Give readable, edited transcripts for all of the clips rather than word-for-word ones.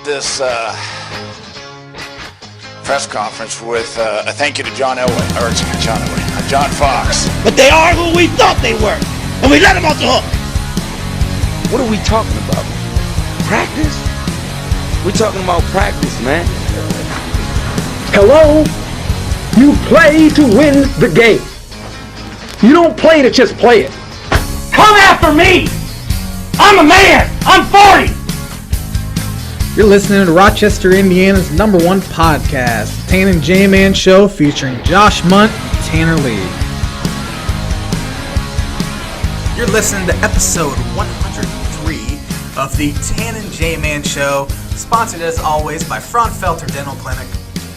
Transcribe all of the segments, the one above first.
this press conference with a thank you to John Fox. But they are who we thought they were, and we let them off the hook. What are we talking about? Practice? We're talking about practice, man. Hello? You play to win the game. You don't play to just play it. Come after me! I'm a man! I'm 40! You're listening to Rochester, Indiana's #1 podcast, the Tan and J-Man Show, featuring Josh Munt and Tanner Lee. You're listening to episode 103 of the Tan and J-Man Show, sponsored as always by Frounfelter Dental Clinic,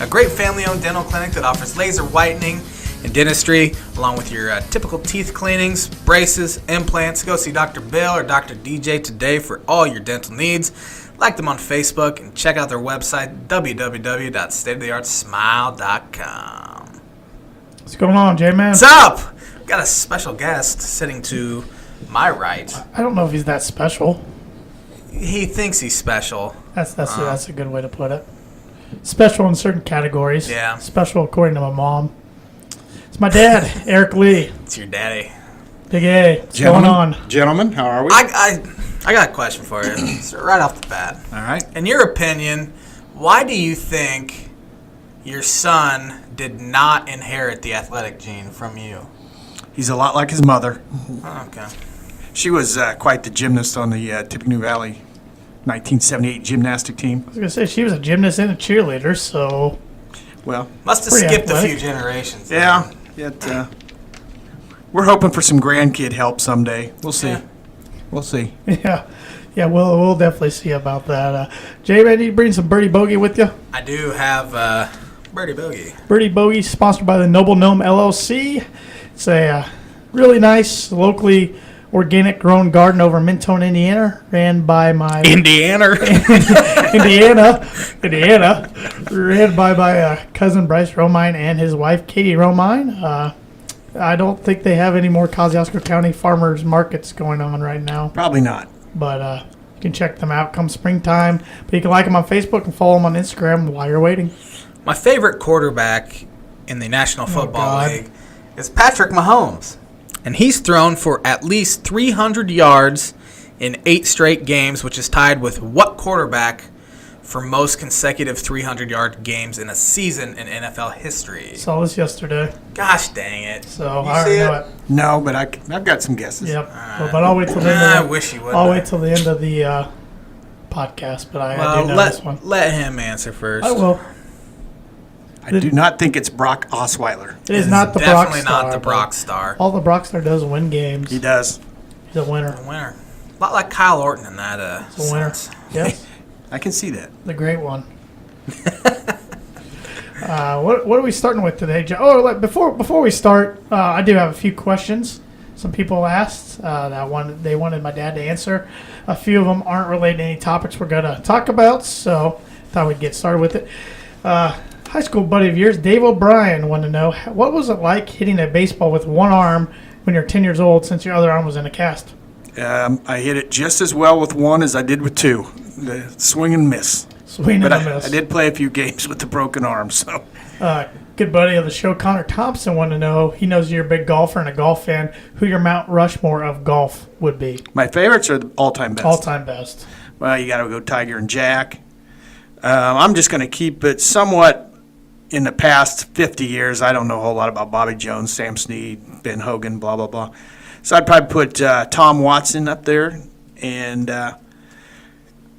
a great family-owned dental clinic that offers laser whitening and dentistry, along with your typical teeth cleanings, braces, implants. Go see Dr. Bill or Dr. DJ today for all your dental needs. Like them on Facebook and check out their website, www.stateoftheartsmile.com. What's going on, J-Man? What's up? We've got a special guest sitting to my right. I don't know if he's that special. He thinks he's special. That's a good way to put it. Special in certain categories. Yeah. Special according to my mom. It's my dad, Arik Lee. It's your daddy. Big A. What's going on? Gentlemen, how are we? I got a question for you. So right off the bat. All right. In your opinion, why do you think your son did not inherit the athletic gene from you? He's a lot like his mother. Oh, okay. She was quite the gymnast on the Tippecanoe Valley 1978 gymnastic team. I was going to say, she was a gymnast and a cheerleader, so... Well, must have pretty skipped athletic. a few generations. Yeah. We're hoping for some grandkid help someday. We'll see. Yeah. We'll see. Yeah, we'll definitely see about that. J-Man, you bring some Birdie Bogey with you? I do have Birdie Bogey. Birdie Bogey, sponsored by the Noble Gnome LLC. It's a really nice, locally organic grown garden over in Mentone, Indiana, ran by my... Indiana, ran by my cousin Bryce Romine and his wife Katie Romine. I don't think they have any more Kosciuszko County farmers markets going on right now. Probably not. But you can check them out come springtime. But you can like them on Facebook and follow them on Instagram while you're waiting. My favorite quarterback in the National Football League is Patrick Mahomes. And he's thrown for at least 300 yards in 8 straight games, which is tied with what quarterback for most consecutive 300-yard games in a season in NFL history? Saw this yesterday. Gosh dang it. So You I already see know it? it. No, but I've got some guesses. Yep. But I'll wait till the end I of the, wish you would. I'll wait till the end of the podcast. But I do know this one. Let him answer first. I will. I do not think it's Brock Osweiler. It is not the Brock Definitely Star. not the but Brock Star. All the Brock Star does is win games. He does. He's a winner. A winner. A lot like Kyle Orton in that He's a winner. sense. Yes. I can see that. The great one. What are we starting with today, Joe? Oh, before we start, I do have a few questions. Some people asked they wanted my dad to answer. A few of them aren't related to any topics we're going to talk about, so thought we'd get started with it. High school buddy of yours, Dave O'Brien, wanted to know, what was it like hitting a baseball with one arm when you're 10 years old since your other arm was in a cast? I hit it just as well with one as I did with two. The swing and miss. Swing and But miss. I did play a few games with the broken arm, so... Good buddy of the show, Connor Thompson, wanted to know, he knows you're a big golfer and a golf fan, who your Mount Rushmore of golf would be. My favorites are the all-time best. All-time best. Well, you got to go Tiger and Jack. I'm just going to keep it somewhat in the past 50 years. I don't know a whole lot about Bobby Jones, Sam Snead, Ben Hogan, blah, blah, blah. So I'd probably put Tom Watson up there. And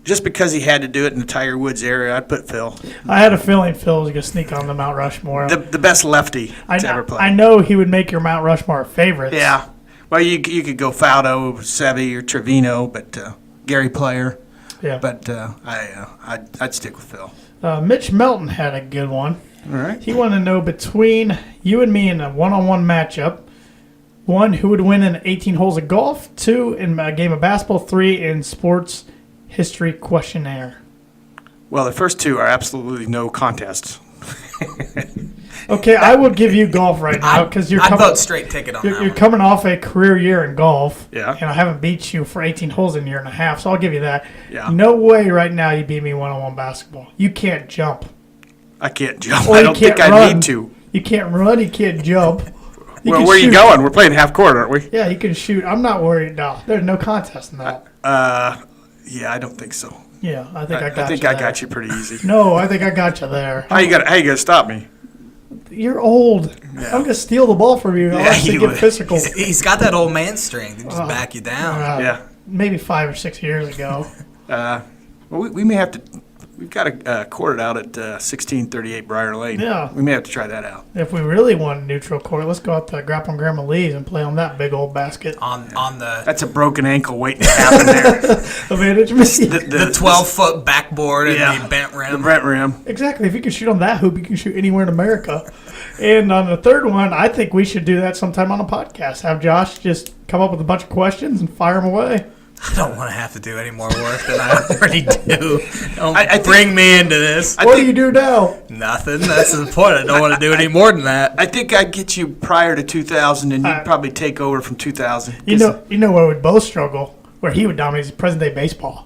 just because he had to do it in the Tiger Woods area, I'd put Phil. I had a feeling Phil was going to sneak on the Mount Rushmore. The best lefty to ever play. I know he would make your Mount Rushmore favorites. Yeah. Well, you could go Faudo, Seve, or Trevino, but Gary Player. Yeah. But I'd stick with Phil. Mitch Melton had a good one. All right. He wanted to know, between you and me in a one-on-one matchup, 1, who would win in 18 holes of golf, 2, in a game of basketball, 3, in sports history questionnaire. Well, the first two are absolutely no contest. Okay, I would give you golf right now because I'd vote straight ticket on that you're one. coming off a career year in golf. Yeah. And I haven't beat you for 18 holes in a year and a half, so I'll give you that. Yeah. No way right now you beat me one-on-one basketball. You can't jump. I can't jump. Or I you don't think can't I run. need to. You can't run. You can't jump. Well, can where are you shoot. going? We're playing half court, aren't we? Yeah, you can shoot. I'm not worried. No, there's no contest in that. Yeah, I don't think so. Yeah, I think I got you. I think there. I got you pretty easy. No, I think I got you there. How you gonna stop me? You're old. Yeah. I'm gonna steal the ball from you. I'll Yeah, actually you get would. physical. He's got that old man strength. He just back you down. Yeah. Maybe 5 or 6 years ago. Well, we may have to. We've got a court out at 1638 Briar Lane. Yeah. We may have to try that out. If we really want a neutral court, let's go out to Grappling Grandma Lee's and play on that big old basket. On the That's a broken ankle waiting to happen there. Management. the 12-foot backboard and Yeah. the bent rim. The Brent rim. Exactly. If you can shoot on that hoop, you can shoot anywhere in America. And on the third one, I think we should do that sometime on a podcast. Have Josh just come up with a bunch of questions and fire them away. I don't want to have to do any more work than I already do. Don't I think- bring me into this. What do you do now? Nothing. That's the point. I don't want to do any more than that. I think I'd get you prior to 2000, and you'd Uh, probably take over from 2000. You know where we'd both struggle, where he would dominate is present day baseball.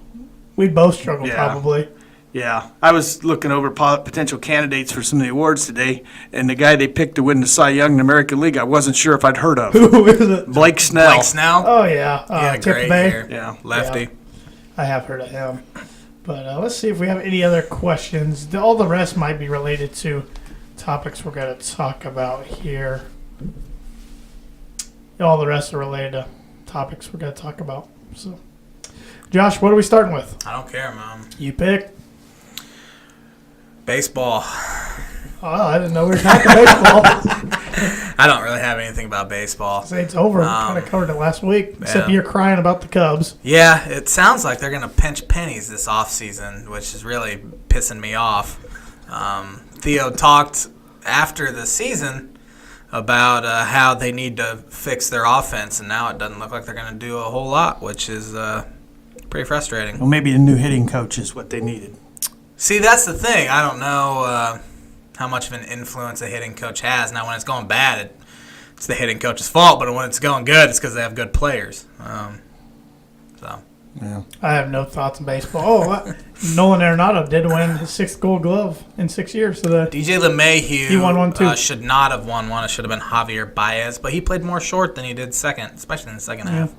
We'd both struggle Yeah. probably. Yeah, I was looking over potential candidates for some of the awards today, and the guy they picked to win the Cy Young in the American League, I wasn't sure if I'd heard of. Who is it? Blake Snell. Blake Snell. Oh yeah, He had a Tampa great Bay. year. Yeah. Lefty. Yeah. I have heard of him. But let's see if we have any other questions. All the rest might be related to topics we're going to talk about here. All the rest are related to topics we're going to talk about. So, Josh, what are we starting with? I don't care, Mom. You pick. Baseball. Oh, I didn't know we were talking baseball. I don't really have anything about baseball. Say it's over. We kind of covered it last week. Except yeah. you're crying about the Cubs. Yeah, it sounds like they're going to pinch pennies this offseason, which is really pissing me off. Theo talked after the season about how they need to fix their offense, and now it doesn't look like they're going to do a whole lot, which is pretty frustrating. Well, maybe a new hitting coach is what they needed. See, that's the thing. I don't know how much of an influence a hitting coach has. Now, when it's going bad, it's the hitting coach's fault, but when it's going good, it's because they have good players. Yeah. I have no thoughts on baseball. Nolan Arenado did win his 6th Gold Glove in 6 years today. DJ LeMahieu He won one, too. Should not have won one. It should have been Javier Baez, but he played more short than he did second, especially in the second half.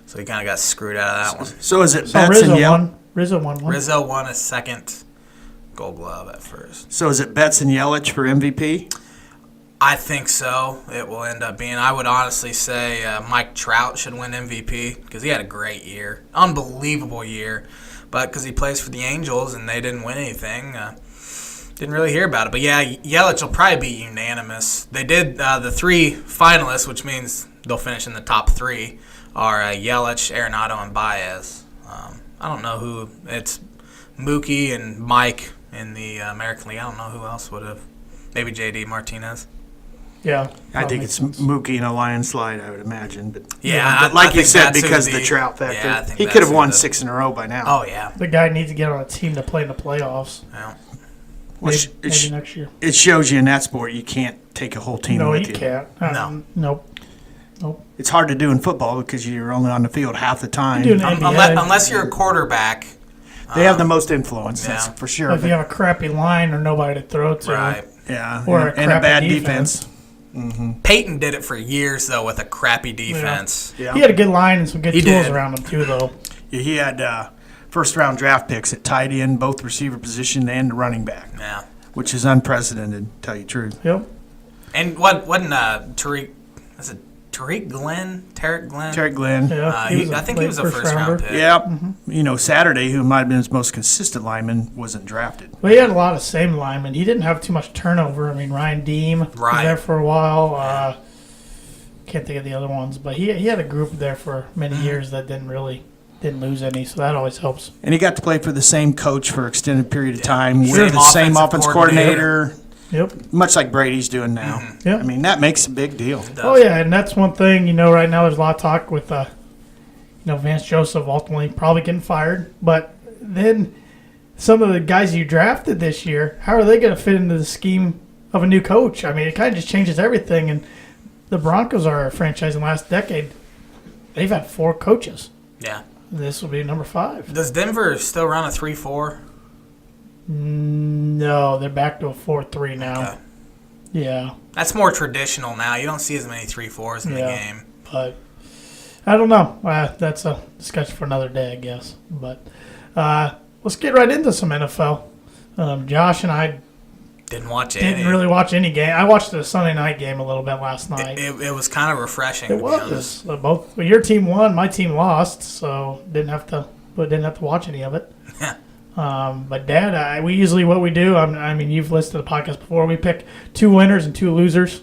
So he kind of got screwed out of that one. So is it So Betts and Yelich? Rizzo won one. Rizzo won his second Gold Glove at first. So is it Betts and Yelich for MVP? I think so. It will end up being. I would honestly say Mike Trout should win MVP because he had a great year, unbelievable year. But because he plays for the Angels and they didn't win anything, didn't really hear about it. But yeah, Yelich will probably be unanimous. They did the 3 finalists, which means they'll finish in the top 3, are Yelich, Arenado, and Baez. I don't know who. It's Mookie and Mike in the American League. I don't know who else would have. Maybe J.D. Martinez. Yeah. I think it's Mookie and a line slide, I would imagine. But Yeah, but like I you think said, that's who because of the- the Trout factor, yeah, I think he that's could have who won the- 6 in a row by now. Oh, yeah. The guy needs to get on a team to play in the playoffs. Yeah. Well, Maybe next year. it shows you in that sport you can't take a whole team No, with you you. can't. No. Nope. It's hard to do in football because you're only on the field half the time. You do an NBA. Unless you're a quarterback. They have the most influence, yeah. that's for sure. If you have a crappy line or nobody to throw to. Right. Yeah, Or and a crappy bad defense. Peyton did it for years, though, with a crappy defense. Yeah. He had a good line and some good He tools did. around him, too, though. Yeah, he had first-round draft picks at tight end, both receiver position and running back, Yeah. which is unprecedented, to tell you the truth. Yep. And wasn't Tariq, is it Tariq Glenn? Tarek Glenn? Terry Glenn. Yeah. I think he was a late first-round pick. Yeah, Saturday, who might have been his most consistent lineman, wasn't drafted. Well, he had a lot of same linemen. He didn't have too much turnover. I mean, Ryan Deem was Right. there for a while. Can't think of the other ones, but he had a group there for many years that didn't lose any, so that always helps. And he got to play for the same coach for an extended period of time Sure. with the same offense coordinator, Yep. much like Brady's doing now. Yeah. I mean, that makes a big deal. Oh yeah, and that's one thing. Right now there's a lot of talk with Vance Joseph ultimately probably getting fired, but then some of the guys you drafted this year, how are they going to fit into the scheme of a new coach? I mean, it kind of just changes everything. And the Broncos are a franchise in the last decade. They've had 4 coaches. Yeah. This will be number 5. Does Denver still run a 3-4? No, they're back to a 4-3 now. Okay. Yeah. That's more traditional now. You don't see as many 3-4s in the game. But I don't know. That's a discussion for another day, I guess. But let's get right into some NFL. Josh and I didn't really watch any game. I watched the Sunday night game a little bit last night. It was kind of refreshing. It was. Your team won, my team lost, so didn't have to watch any of it. But Dad, we usually what we do. I mean, you've listened to the podcast before. We pick 2 winners and 2 losers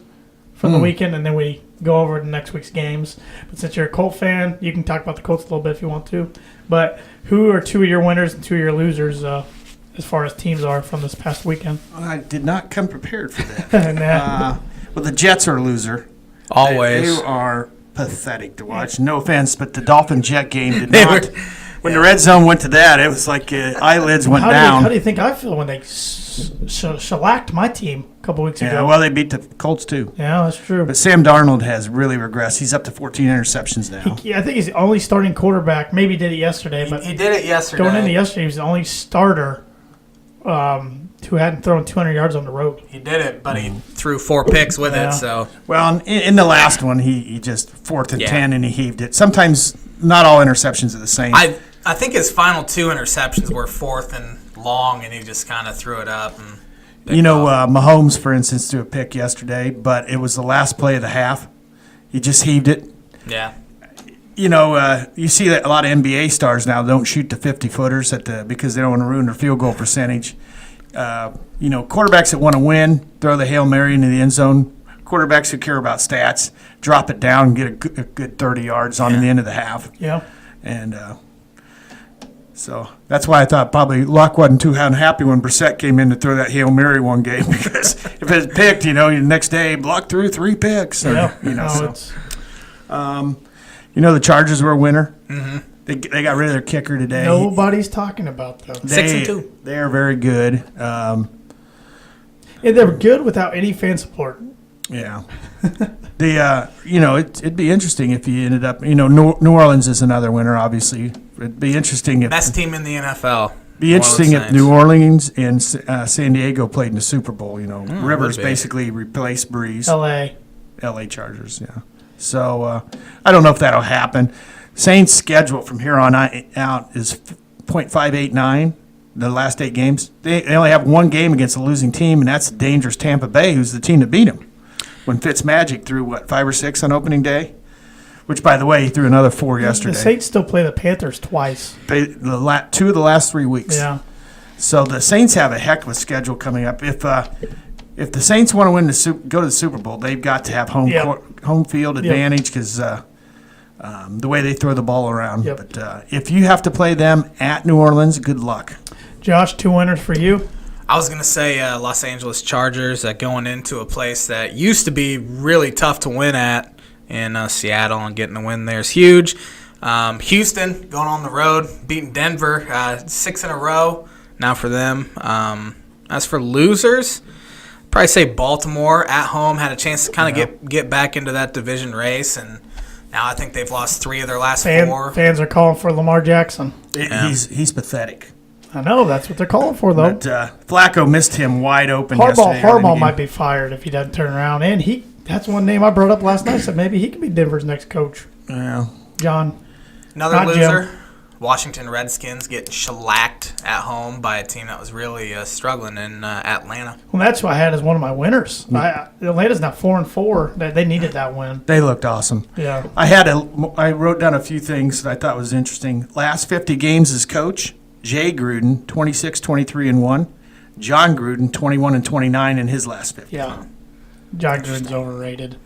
from the weekend, and then we go over the next week's games. But since you're a Colt fan, you can talk about the Colts a little bit if you want to. But who are 2 of your winners and 2 of your losers as far as teams are from this past weekend? I did not come prepared for that. Well, the Jets are a loser. Always. They are pathetic to watch. No offense, but the Dolphin-Jet game did not. When the red zone went to that, it was like eyelids went down. How do you think I feel when they shellacked my team a couple weeks ago? Yeah, well, they beat the Colts too. Yeah, that's true. But Sam Darnold has really regressed. He's up to 14 interceptions now. I think he's the only starting quarterback. Maybe he did it yesterday. But he did it yesterday. Going into yesterday, he was the only starter who hadn't thrown 200 yards on the road. He did it, but he threw 4 picks with it. So well, in the last one, he just 4th and 10, and he heaved it. Sometimes not all interceptions are the same. I think his final 2 interceptions were 4th and long, and he just kind of threw it up. And Mahomes, for instance, threw a pick yesterday, but it was the last play of the half. He just heaved it. Yeah. You see that a lot of NBA stars now don't shoot the 50-footers because they don't want to ruin their field goal percentage. Quarterbacks that want to win throw the Hail Mary into the end zone. Quarterbacks who care about stats drop it down and get a good 30 yards on the end of the half. Yeah. And so that's why I thought probably Luck wasn't too unhappy when Brissett came in to throw that Hail Mary one game because if it was picked, the next day Luck threw 3 picks. The Chargers were a winner. Mm-hmm. They got rid of their kicker today. Nobody's talking about them. 6-2. They are very good. And they were good without any fan support. Yeah. It'd be interesting if you ended up, New Orleans is another winner, obviously. It'd be interesting if best team in the NFL. Be interesting if New Orleans and San Diego played in the Super Bowl. Rivers basically replaced Breeze. L.A. Chargers, yeah. So I don't know if that'll happen. Saints' schedule from here on out is .589. The last 8 games, they only have 1 game against a losing team, and that's the dangerous Tampa Bay, who's the team that beat them. When Fitzmagic threw 5 or 6 on opening day, which by the way he threw another 4 yesterday. The Saints still play the Panthers twice. 2 of the last 3 weeks. Yeah. So the Saints have a heck of a schedule coming up. If the Saints want to go to the Super Bowl, they've got to have home field advantage because the way they throw the ball around. Yep. But if you have to play them at New Orleans, good luck. Josh, 2 winners for you. I was going to say Los Angeles Chargers going into a place that used to be really tough to win at in Seattle, and getting a win there is huge. Houston going on the road, beating Denver 6 in a row now for them. As for losers, probably say Baltimore at home had a chance to kind of get back into that division race, and now I think they've lost 3 of their last 4. Fans are calling for Lamar Jackson. He's pathetic. I know, that's what they're calling for, though. But Flacco missed him wide open yesterday. Harbaugh might be fired if he doesn't turn around. And that's one name I brought up last night. Said maybe he could be Denver's next coach. Yeah. John. Another loser. Jim. Washington Redskins getting shellacked at home by a team that was really struggling in Atlanta. Well, that's what I had as one of my winners. Atlanta's now 4-4. They needed that win. They looked awesome. Yeah. I wrote down a few things that I thought was interesting. Last 50 games as coach, Jay Gruden, 26-23-1. John Gruden, 21-29 in his last 50. Yeah. John Gruden's overrated.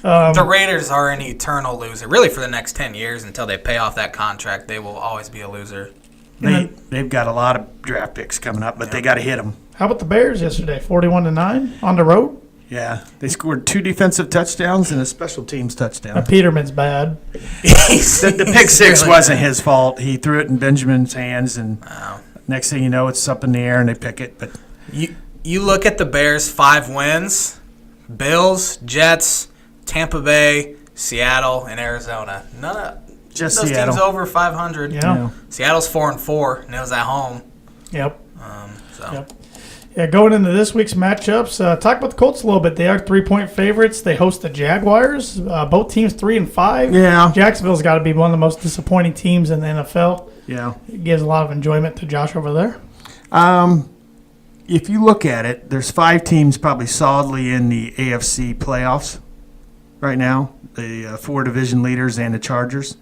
The Raiders are an eternal loser, really for the next 10 years until they pay off that contract. They will always be a loser. They've got a lot of draft picks coming up, but they got to hit them. How about the Bears yesterday, 41-9 on the road? Yeah, they scored 2 defensive touchdowns and a special teams touchdown. Peterman's bad. The pick six wasn't his fault. He threw it in Benjamin's hands, and next thing you know, it's up in the air and they pick it. But You look at the Bears' 5 wins: Bills, Jets, Tampa Bay, Seattle, and Arizona. None of just those Seattle. teams over 500. Yeah. Seattle's 4-4, and it was at home. Yep. So. Yep. Yeah, going into this week's matchups, talk about the Colts a little bit. They are 3-point favorites. They host the Jaguars. Both teams 3-5. Yeah. Jacksonville's got to be one of the most disappointing teams in the NFL. Yeah. It gives a lot of enjoyment to Josh over there. If you look at it, there's 5 teams probably solidly in the AFC playoffs right now, the 4 division leaders and the Chargers.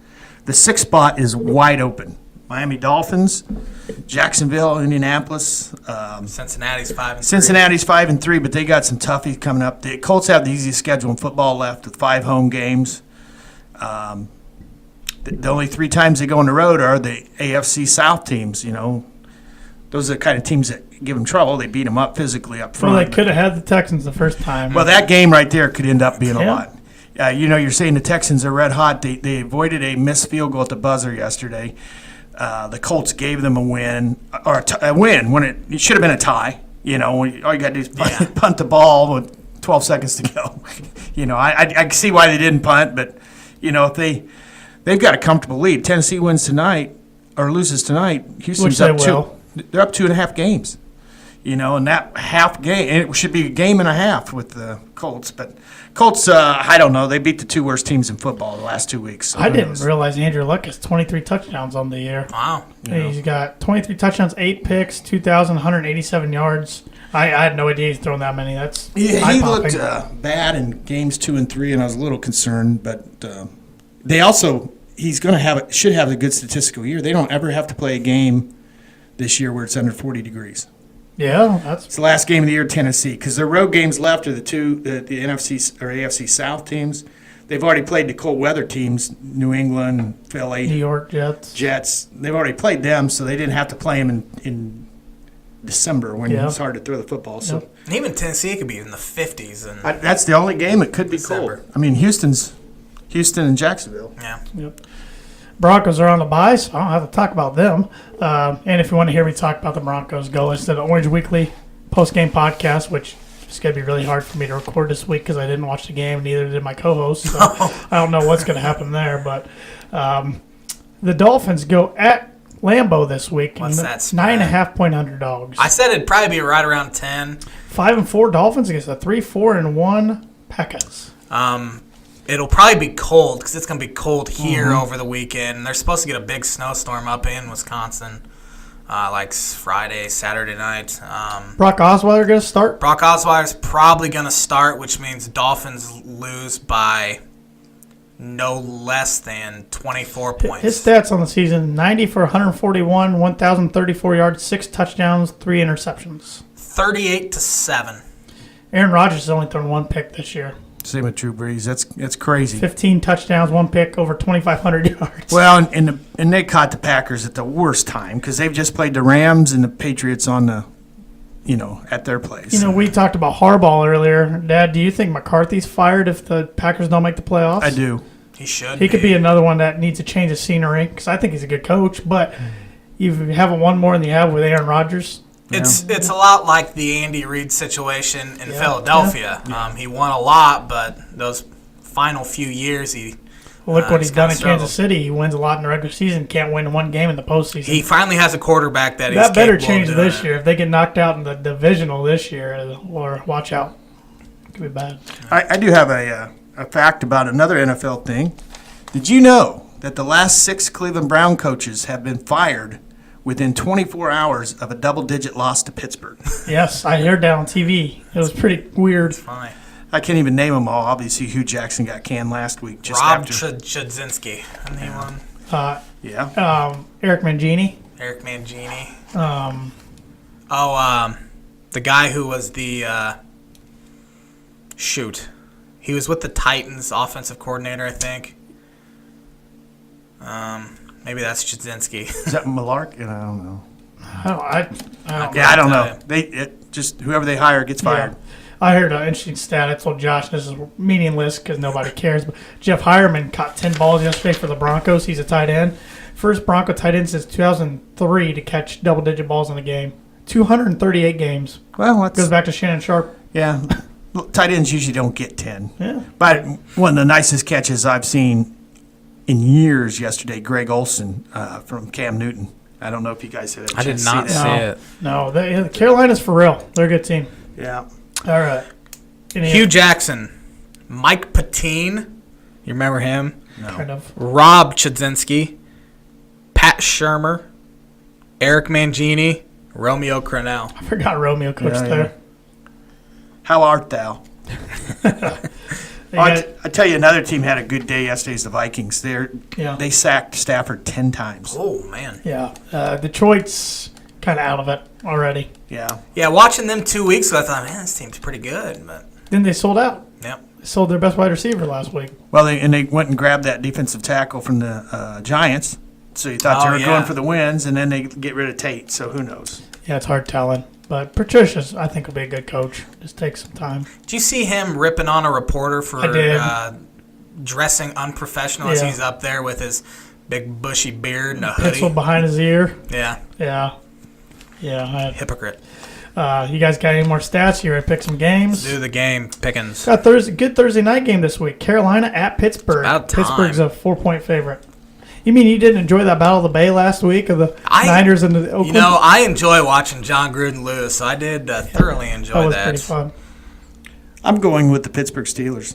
The 6th spot is wide open. Miami Dolphins, Jacksonville, Indianapolis. Cincinnati's 5-3. Cincinnati's 5-3, but they got some toughies coming up. The Colts have the easiest schedule in football left with 5 home games. The only 3 times they go on the road are the AFC South teams, Those are the kind of teams that give them trouble. They beat them up physically up front. Well, they could have had the Texans the first time. Well, that game right there could end up being a Yeah. lot. You're saying the Texans are red hot. They avoided a missed field goal at the buzzer yesterday. The Colts gave them a win, or a win when it should have been a tie. All you got to do is punt the ball with 12 seconds to go. I see why they didn't punt, but if they've got a comfortable lead. Tennessee wins tonight or loses tonight. Houston's Which up they will. They're up 2.5 games. And that half game, and it should be a game and a half with the Colts. But Colts, I don't know. They beat the 2 worst teams in football the last 2 weeks. So I who didn't knows? realize Andrew Luck has 23 touchdowns on the year. Wow. He's got 23 touchdowns, 8 picks, 2,187 yards. I had no idea he's thrown that many. That's He eye-popping. looked bad in games 2 and 3, and I was a little concerned. But they also should have a good statistical year. They don't ever have to play a game this year where it's under 40 degrees. Yeah, that's It's the last game of the year, Tennessee, because their road games left are the NFC or AFC South teams. They've already played the cold weather teams, New England, Philly, New York Jets. Jets. They've already played them, so they didn't have to play them in December when it's hard to throw the football. So And even Tennessee could be in the 50s. And that's the only game it could be December. cold. I mean, Houston and Jacksonville. yeah. Yep. Broncos are on the bye, so I don't have to talk about them. And if you want to hear me talk about the Broncos, go listen to the Orange Weekly post-game podcast, which is going to be really hard for me to record this week because I didn't watch the game, neither did my co-host. So I don't know what's going to happen there. But the Dolphins go at Lambeau this week. What's and that spread? 9.5-point underdogs. I said it'd probably be right around 10. 5-4 Dolphins against a 3-4-1 Packers. It'll probably be cold because it's going to be cold here over the weekend. They're supposed to get a big snowstorm up in Wisconsin, like Friday, Saturday night. Brock Osweiler going to start? Brock Osweiler's probably going to start, which means Dolphins lose by no less than 24 points. His stats on the season, 90 for 141, 1,034 yards, 6 touchdowns, 3 interceptions. 38-7. Aaron Rodgers has only thrown 1 pick this year. Same with Drew Brees. That's crazy. 15 touchdowns, 1 pick, over 2,500 yards. Well, and they caught the Packers at the worst time because they've just played the Rams and the Patriots on the, at their place. We talked about Harbaugh earlier. Dad, do you think McCarthy's fired if the Packers don't make the playoffs? I do. He should. He could be another one that needs a change of scenery because I think he's a good coach, but you haven't won more than you have with Aaron Rodgers. It's a lot like the Andy Reid situation in Philadelphia. He won a lot, but those final few years Look what he's done in struggled. Kansas City. He wins a lot in the regular season, can't win 1 game in the postseason. He finally has a quarterback that he's that better capable change of doing this it. year. If they get knocked out in the divisional this year, or watch out. It could be bad. I do have a fact about another NFL thing. Did you know that the last 6 Cleveland Brown coaches have been fired within 24 hours of a double-digit loss to Pittsburgh? Yes, I heard that on TV. It was pretty weird. Fine. I can't even name them all. Obviously, Hugh Jackson got canned last week. Just Rob after. Chudzinski. And he won. Yeah. Eric Mangini. Eric Mangini. The guy who was the he was with the Titans offensive coordinator, I think. Maybe that's Chudzinski. Is that Malark? I don't know. I don't Yeah, I don't know. Just whoever they hire gets fired. Yeah. I heard an interesting stat. I told Josh this is meaningless because nobody cares. But Jeff Hireman caught 10 balls yesterday for the Broncos. He's a tight end. First Bronco tight end since 2003 to catch double-digit balls in a game. 238 games. Well, that's, Goes back to Shannon Sharp. yeah. Tight ends usually don't get 10. Yeah. But one of the nicest catches I've seen in years yesterday, Greg Olson from Cam Newton. I don't know if you guys had a chance I did to not see see that. it. No, Carolina's for real. They're a good team. Yeah. All right. Hugh Jackson, Mike Patine, you remember him? Kind of. Rob Chudzinski, Pat Shermer, Eric Mangini, Romeo Crennel. I forgot Romeo coached Yeah, there. How art thou? They I got- tell you, another team had a good day yesterday. Is the Vikings. Yeah. They sacked Stafford 10 times. Oh, man. Yeah. Detroit's kind of out of it already. Yeah. Yeah, watching them 2 weeks ago, I thought, man, this team's pretty good. But, Then they sold out. yep. They sold their best wide receiver last week. Well, they went and grabbed that defensive tackle from the Giants. So you thought Oh, they were yeah. going for the wins, and then they get rid of Tate. So who knows? Yeah, it's hard telling. But Patricia's, I think, will be a good coach. Just take some time. Did you see him ripping on a reporter for I did. Dressing unprofessional as Yeah. he's up there with his big bushy beard and a hoodie? Pencil behind his ear. Yeah, Yeah. hypocrite. You guys got any more stats? You ready to pick some games? Do the game, Pickens. Got good Thursday night game this week. Carolina at Pittsburgh. About time. Pittsburgh's a 4-point favorite. You mean you didn't enjoy that Battle of the Bay last week of the Niners and the Oakland? You know, I enjoy watching John Gruden lose, so I did thoroughly enjoy that was that. pretty fun. I'm going with the Pittsburgh Steelers.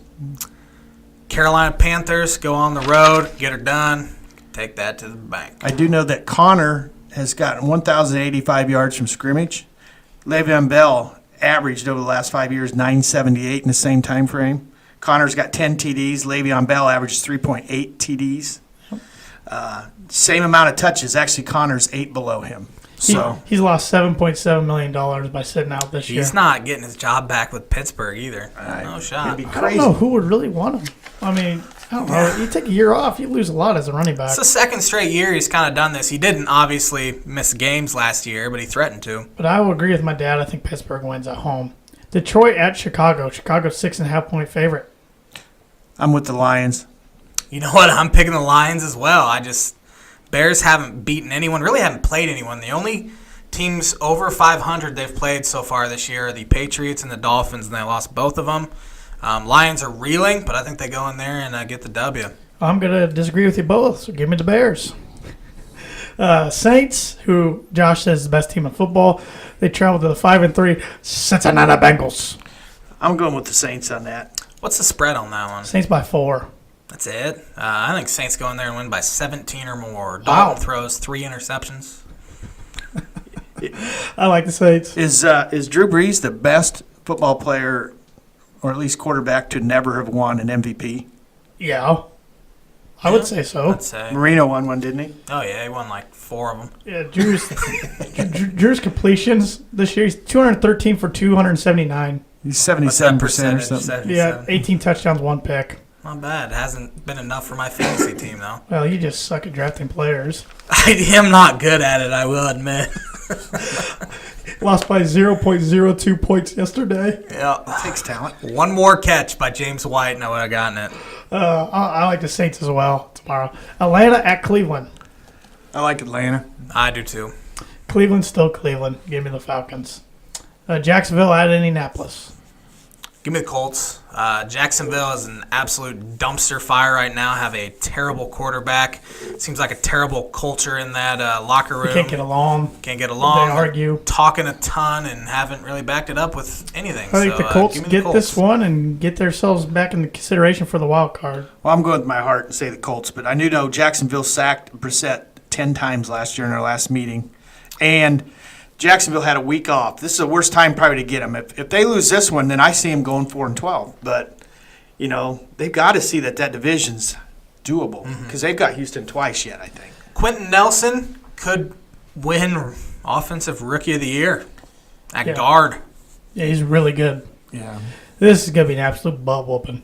Carolina Panthers go on the road, get her done, take that to the bank. I do know that Connor has gotten 1,085 yards from scrimmage. Le'Veon Bell averaged over the last 5 years 978 in the same time frame. Connor's got 10 TDs. Le'Veon Bell averages 3.8 TDs. Same amount of touches. Actually, Connor's 8 below him. So He's lost $7.7 million by sitting out this year. He's not getting his job back with Pittsburgh either. No shot. it'd be I don't crazy. know who would really want him. I mean, I don't know. You take a year off, you lose a lot as a running back. It's the second straight year he's kind of done this. He didn't obviously miss games last year, but he threatened to. But I will agree with my dad. I think Pittsburgh wins at home. Detroit at Chicago. Chicago's 6.5-point favorite. I'm with the Lions. You know what? I'm picking the Lions as well. Bears haven't beaten anyone, really haven't played anyone. The only teams over 500 they've played so far this year are the Patriots and the Dolphins, and they lost both of them. Lions are reeling, but I think they go in there and get the W. I'm going to disagree with you both, so give me the Bears. Saints, who Josh says is the best team in football, they travel to the 5-3 Cincinnati Bengals. I'm going with the Saints on that. What's the spread on that one? Saints by 4. That's it? I think Saints go in there and win by 17 or more. Dalton Wow. throws 3 interceptions. I like the Saints. Is Drew Brees the best football player, or at least quarterback, to never have won an MVP? Yeah. I would say so. I'd say. Marino won one, didn't he? Oh, yeah, he won like 4 of them. Yeah, Drew's completions this year, he's 213 for 279. He's What's that 77% or percentage? something. 77. Yeah, 18 touchdowns, 1 pick. Not bad. It hasn't been enough for my fantasy team, though. Well, you just suck at drafting players. I am not good at it, I will admit. Lost by 0.02 points yesterday. Yeah. Takes talent. One more catch by James White, and I would have gotten it. I like the Saints as well tomorrow. Atlanta at Cleveland. I like Atlanta. I do, too. Cleveland's still Cleveland. Give me the Falcons. Jacksonville at Indianapolis. Give me the Colts. Jacksonville is an absolute dumpster fire right now. Have a terrible quarterback. Seems like a terrible culture in that locker room. Can't get along. Can't get along. They argue. Talking a ton and haven't really backed it up with anything. I think So, the Colts give me the get Colts. this one and get themselves back in the consideration for the wild card. Well, I'm going with my heart and say the Colts, but I know Jacksonville sacked Brissett 10 times last year in our last meeting, and Jacksonville had a week off. This is the worst time probably to get them. If they lose this one, then I see them going 4-12. But they've got to see that division's doable because they've got Houston twice yet, I think. Quentin Nelson could win Offensive Rookie of the Year at guard. Yeah, he's really good. Yeah. This is going to be an absolute butt whooping.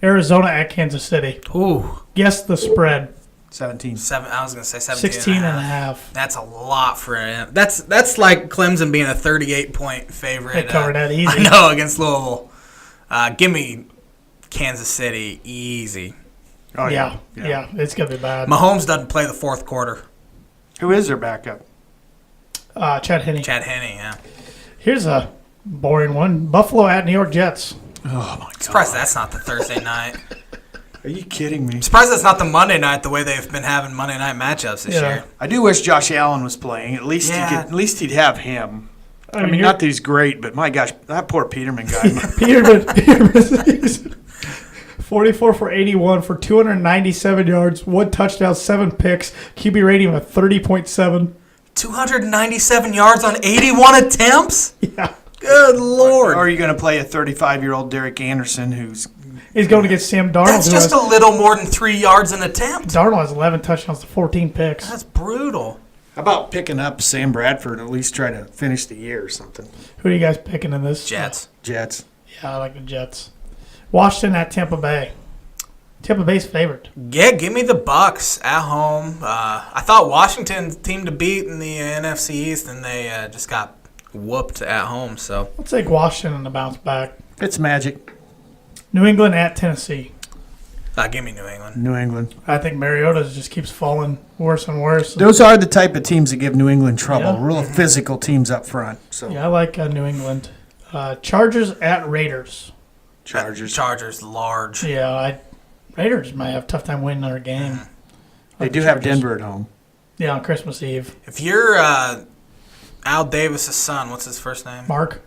Arizona at Kansas City. Ooh. Guess the spread. 17. I was going to say 17 16 and and a half. That's a lot for him. That's like Clemson being a 38-point favorite. They covered that easy. I know, against Louisville. Give me Kansas City easy. Oh, yeah, it's going to be bad. Mahomes doesn't play the fourth quarter. Who is their backup? Chad Henne. Chad Henne, yeah. Here's a boring one. Buffalo at New York Jets. Oh, my God. Surprised that's not the Thursday night. Are you kidding me? Surprised that's not the Monday night the way they've been having Monday night matchups this year. I do wish Josh Allen was playing. At least at least he'd have him. I mean, not that he's great, but my gosh, that poor Peterman guy. Peterman 44 for 81 for 297 yards, 1 touchdown, 7 picks, QB rating of 30.7. 297 yards on 81 attempts? Yeah. Good Lord. Or are you going to play a 35-year-old Derek Anderson He's going to get Sam Darnold. That's just a little more than 3 yards an attempt. Darnold has 11 touchdowns to 14 picks. That's brutal. How about picking up Sam Bradford, at least try to finish the year or something? Who are you guys picking in this? Jets. Jets. Yeah, I like the Jets. Washington at Tampa Bay. Tampa Bay's favored. Yeah, give me the Bucks at home. I thought Washington's team to beat in the NFC East, and they just got whooped at home. So I'll take Washington to bounce back. It's magic. New England at Tennessee. Give me New England. New England. I think Mariota just keeps falling worse and worse. Those are the type of teams that give New England trouble. Yeah. Real physical teams up front. So Yeah, I like New England. Chargers at Raiders. Chargers. Large. Yeah, Raiders might have a tough time winning another game. They do have Denver at home. Yeah, on Christmas Eve. If you're Al Davis' son, what's his first name? Mark,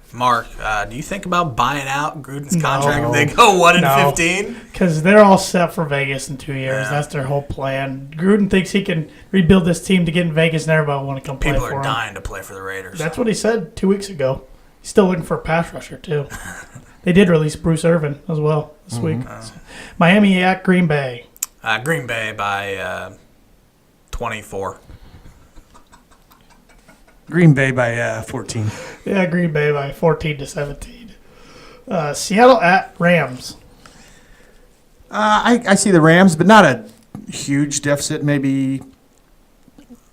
do you think about buying out Gruden's No. contract if they go 1-15? because they're all set for Vegas in 2 years. Yeah. That's their whole plan. Gruden thinks he can rebuild this team to get in Vegas, and everybody will want to come play People for are him. dying to play for the Raiders. That's what he said 2 weeks ago. He's still looking for a pass rusher, too. They did release Bruce Irvin as well this week. Miami at Green Bay. Green Bay by 24. Green Bay by 14. Yeah, Green Bay by 14-17. Seattle at Rams. I see the Rams, but not a huge deficit, maybe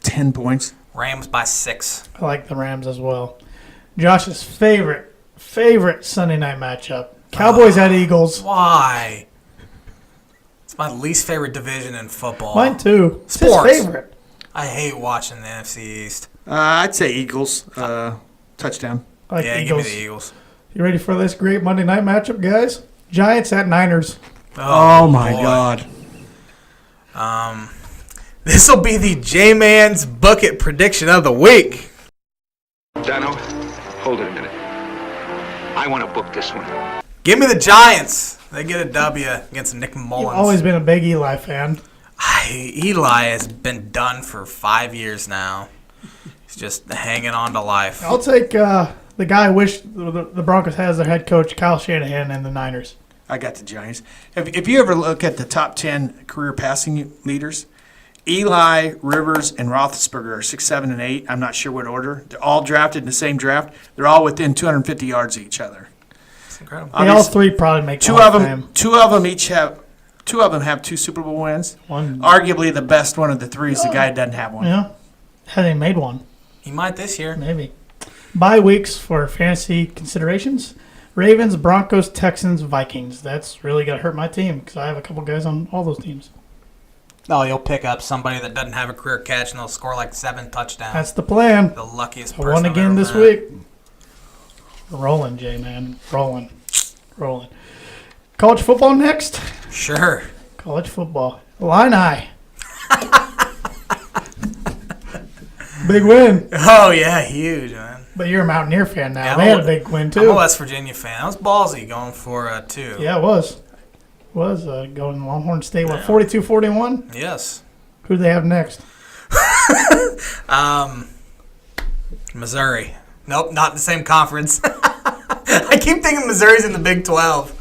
10 points. Rams by 6. I like the Rams as well. Josh's favorite Sunday night matchup. Cowboys at Eagles. Why? It's my least favorite division in football. Mine too. It's Sports. his favorite. I hate watching the NFC East. I'd say Eagles. Touchdown. I like Yeah, Eagles. give me the Eagles. You ready for this great Monday night matchup, guys? Giants at Niners. Oh my boy. God. This will be the J-Man's Bucket prediction of the week. Dano, hold it a minute. I want to book this one. Give me the Giants. They get a W against Nick You've Mullins. always been a big Eli fan. Eli has been done for 5 years now. He's just hanging on to life. I'll take the guy I wish the Broncos had as their head coach, Kyle Shanahan, and the Niners. I got the Giants. If you ever look at the top 10 career passing leaders, Eli, Rivers, and Roethlisberger are 6, 7, and 8. I'm not sure what order. They're all drafted in the same draft. They're all within 250 yards of each other. It's incredible. They all three probably make Two the of Hall them. Fame. Two of them have 2 Super Bowl wins. One, Arguably the best one of the 3 is the guy that doesn't have one. yeah, hasn't made one. He might this year. Maybe. Bye weeks for fantasy considerations. Ravens, Broncos, Texans, Vikings. That's really going to hurt my team because I have a couple guys on all those teams. Oh, you'll pick up somebody that doesn't have a career catch and they'll score like 7 touchdowns. That's the plan. The luckiest I person. won I've again ever this met. week. Rolling, J-Man. Rolling. College football next. Sure. College football. Illini. Big win. Oh, yeah, huge, man. But you're a Mountaineer fan now. Yeah, They had a big win, I'm a too. West Virginia fan. I was ballsy going for 2. Yeah, it was. Going to Longhorn State, 42-41? Yes. Who do they have next? Missouri. Nope, not in the same conference. I keep thinking Missouri's in the Big 12.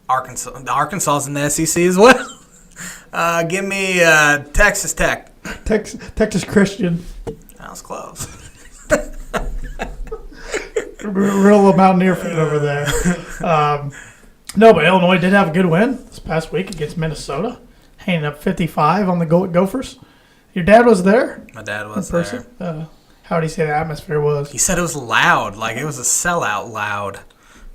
Arkansas's in the SEC as well. Give me Texas Tech. Texas Christian. That was close. Real Mountaineer fan over there. No, but Illinois did have a good win this past week against Minnesota, hanging up 55 on the Gophers. Your dad was there My dad in was person. there. How did he say the atmosphere was? He said it was loud, like it was a sellout loud.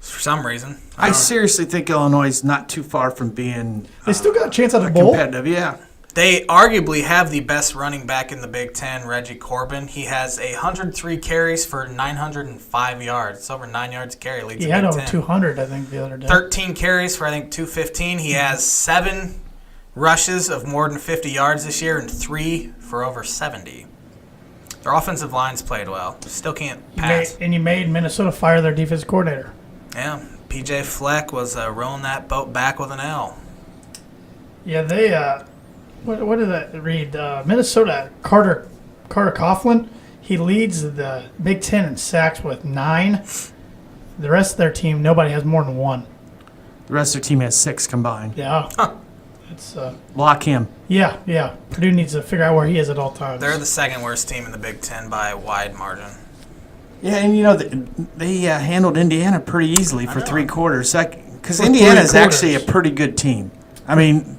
For some reason. I seriously think Illinois is not too far from being They still got a chance at the bowl. competitive. Yeah. They arguably have the best running back in the Big Ten, Reggie Corbin. He has 103 carries for 905 yards. It's over 9 yards a carry. Leads He the had Big over Ten. 200, I think, the other day. 13 carries for, I think, 215. He has 7 rushes of more than 50 yards this year and 3 for over 70. Their offensive line's played well. Still can't pass. You made Minnesota fire their defensive coordinator. Yeah, P.J. Fleck was rolling that boat back with an L. Yeah, they what did that read? Minnesota, Carter Coughlin, he leads the Big Ten in sacks with 9. The rest of their team, nobody has more than 1. The rest of their team has 6 combined. Yeah. It's Lock him. Yeah. Purdue needs to figure out where he is at all times. They're the second worst team in the Big Ten by a wide margin. Yeah, and they handled Indiana pretty easily for 3 quarters. Because For Indiana 3 is actually a quarters. pretty good team. I mean,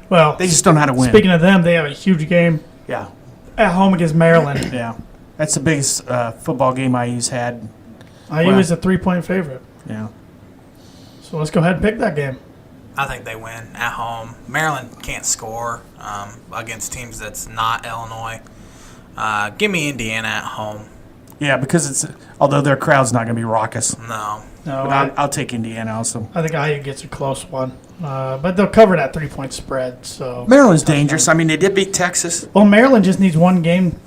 Well, they just don't know how to win. Speaking of them, they have a huge game Yeah, at home against Maryland. yeah. That's the biggest football game IU's had. IU is a 3-point favorite. Yeah. So let's go ahead and pick that game. I think they win at home. Maryland can't score against teams that's not Illinois. Give me Indiana at home. Yeah, because although their crowd's not going to be raucous. No. No, But I'll take Indiana also. I think IU gets a close one. But they'll cover that 3-point spread. So Maryland's dangerous. I mean, they did beat Texas. Well, Maryland just needs one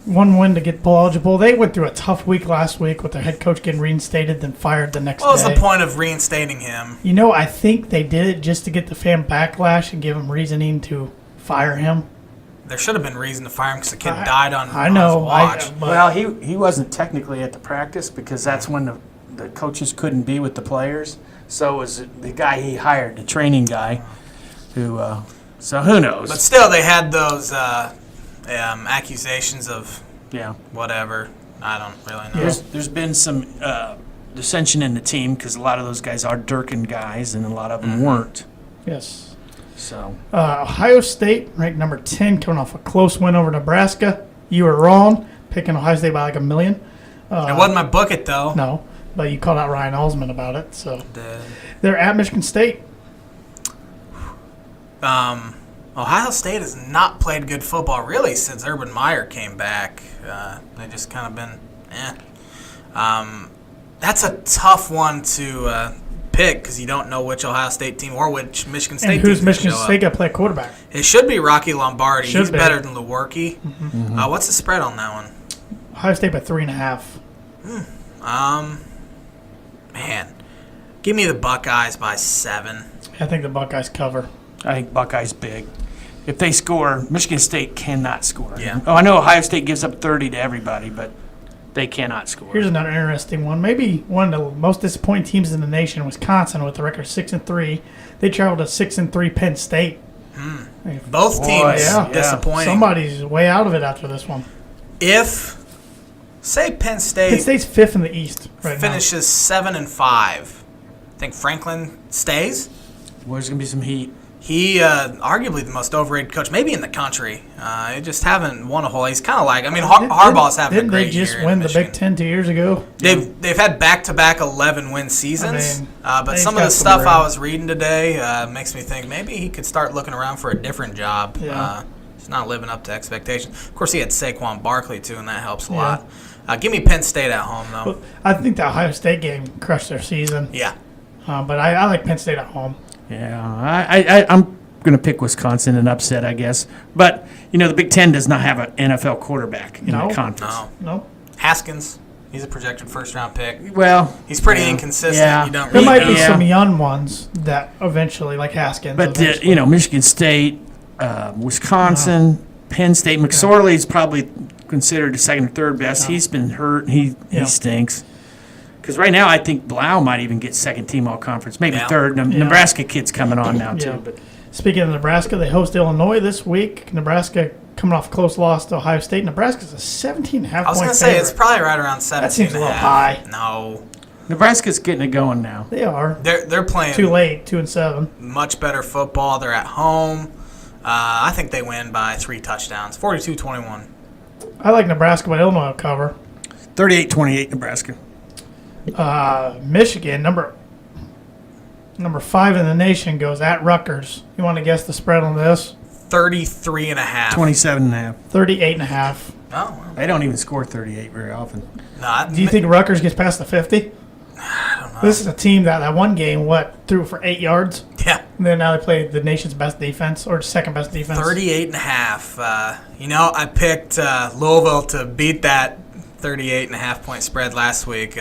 win to get bowl eligible. They went through a tough week last week with their head coach getting reinstated, then fired the next What was day. the point of reinstating him? You know, I think they did it just to get the fan backlash and give him reasoning to fire him. There should have been reason to fire him because the kid died on I know. his watch. Well, he wasn't technically at the practice because that's when the coaches couldn't be with the players. So it was the guy he hired, the training guy, who. So who knows? But still, they had those accusations of whatever. I don't really know. There's been some dissension in the team because a lot of those guys are Durkin guys and a lot of them weren't. Yes. So Ohio State, ranked number 10, coming off a close win over Nebraska. You were wrong, picking Ohio State by like 1 million. It wasn't my bucket, though. No, but you called out Ryan Alsman about it. So they're at Michigan State. Ohio State has not played good football really since Urban Meyer came back. They just kind of been that's a tough one to pick because you don't know which Ohio State team or which Michigan State And team. who's Michigan State got to play quarterback? It should be Rocky Lombardi. Should He's be. better than Lewerke. What's the spread on that one? Ohio State by 3.5. Man, give me the Buckeyes by 7. I think the Buckeyes cover. I think Buckeyes big. If they score, Michigan State cannot score. Yeah. Oh, I know Ohio State gives up 30 to everybody, but they cannot score. Here's another interesting one. Maybe one of the most disappointing teams in the nation, Wisconsin, with the record 6-3. They traveled to 6-3 Penn State. Both teams disappointing. Somebody's way out of it after this one. If, say, Penn State Penn State's 5th in the East right finishes 7-5, think Franklin stays? Well, there's going to be some heat. He arguably the most overrated coach, maybe in the country. They just haven't won a whole. He's kind of like Harbaugh's having a great year. Didn't they just win the Big Ten 2 years ago? They've had back-to-back 11-win seasons, but he's some of got the some stuff I ring. was reading today makes me think maybe he could start looking around for a different job. Yeah. He's not living up to expectations. Of course, he had Saquon Barkley too, and that helps a lot. Give me Penn State at home though. Well, I think the Ohio State game crushed their season. Yeah. But I like Penn State at home. Yeah, I'm going to pick Wisconsin and upset, I guess. But, the Big Ten does not have an NFL quarterback in the conference. No. Haskins, he's a projected first-round pick. Well, He's pretty inconsistent. Yeah. You don't There really might know. be some young ones that eventually, like Haskins. But, eventually. Michigan State, Wisconsin, Penn State. McSorley is probably considered the second or third best. He's been hurt. He stinks. Because right now I think Blau might even get second team all-conference, maybe third. Nebraska kid's coming on now, too. But Speaking of Nebraska, they host Illinois this week. Nebraska coming off a close loss to Ohio State. Nebraska's a 17.5 point favorite. I was going to say, it's probably right around 17. That seems a little high. No. Nebraska's getting it going now. They are. They're playing Too late, 2-7. much better football. They're at home. I think they win by 3 touchdowns, 42-21. I like Nebraska, but Illinois will cover. 38-28 Nebraska. Michigan, number 5 in the nation, goes at Rutgers. You want to guess the spread on this? 33.5. 27.5. 38.5. Oh, well. They don't even score 38 very often. Do you think Rutgers gets past the 50? I don't know. This is a team that one game, threw for 8 yards? Yeah. And then now they play the nation's best defense, or second best defense. 38.5. I picked Louisville to beat that 38.5 point spread last week.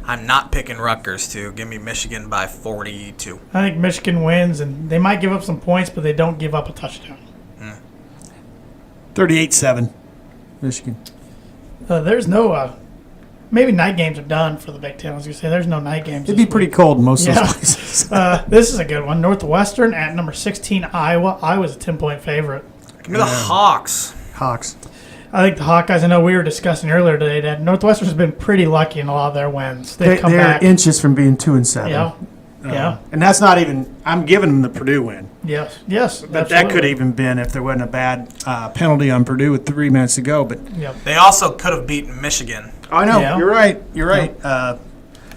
I'm not picking Rutgers to. Give me Michigan by 42. I think Michigan wins, and they might give up some points, but they don't give up a touchdown. 38-7, Michigan. There's no maybe night games are done for the Big Ten. I was going to say there's no night games. It'd be pretty cold in most of those places. This is a good one. Northwestern at number 16, Iowa. Iowa's a 10-point favorite. Give me the Hawks. Hawks. I think the Hawkeyes, I know we were discussing earlier today that Northwestern's been pretty lucky in a lot of their wins. They're back. Inches from being 2-7. Yeah. And that's not even, I'm giving them the Purdue win. Yes. But absolutely. that could have even been if there wasn't a bad penalty on Purdue with 3 minutes to go. But They also could have beaten Michigan. I know. Yeah. You're right.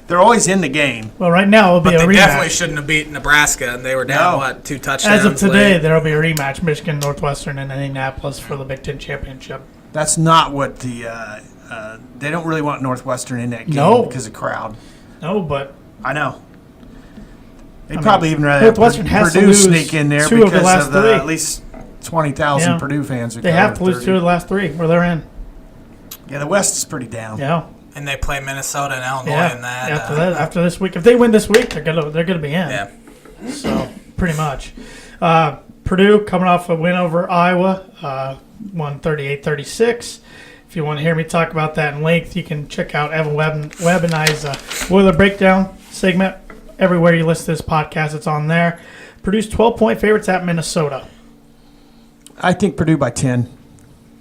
They're always in the game. Well, right now it'll be But a they rematch. definitely shouldn't have beaten Nebraska, and they were down, 2 touchdowns As of today, late. there will be a rematch, Michigan, Northwestern, and Indianapolis for the Big Ten championship. That's not what they don't really want Northwestern in that game because of crowd. No, but I know. They'd probably even rather Northwestern has to Purdue lose sneak in there 2 of the because last of 3. at least 20,000 Purdue fans. They have to lose 2 of the last 3 where they're in. Yeah, the West is pretty down. Yeah. And they play Minnesota and Illinois in that. After this week, if they win this week, they're gonna be in. Yeah. So pretty much, Purdue coming off a win over Iowa, won 38-36. If you want to hear me talk about that in length, you can check out Evan Webb and I's Boiler Breakdown segment. Everywhere you listen to this podcast, it's on there. Purdue's 12-point favorites at Minnesota. I think Purdue by 10.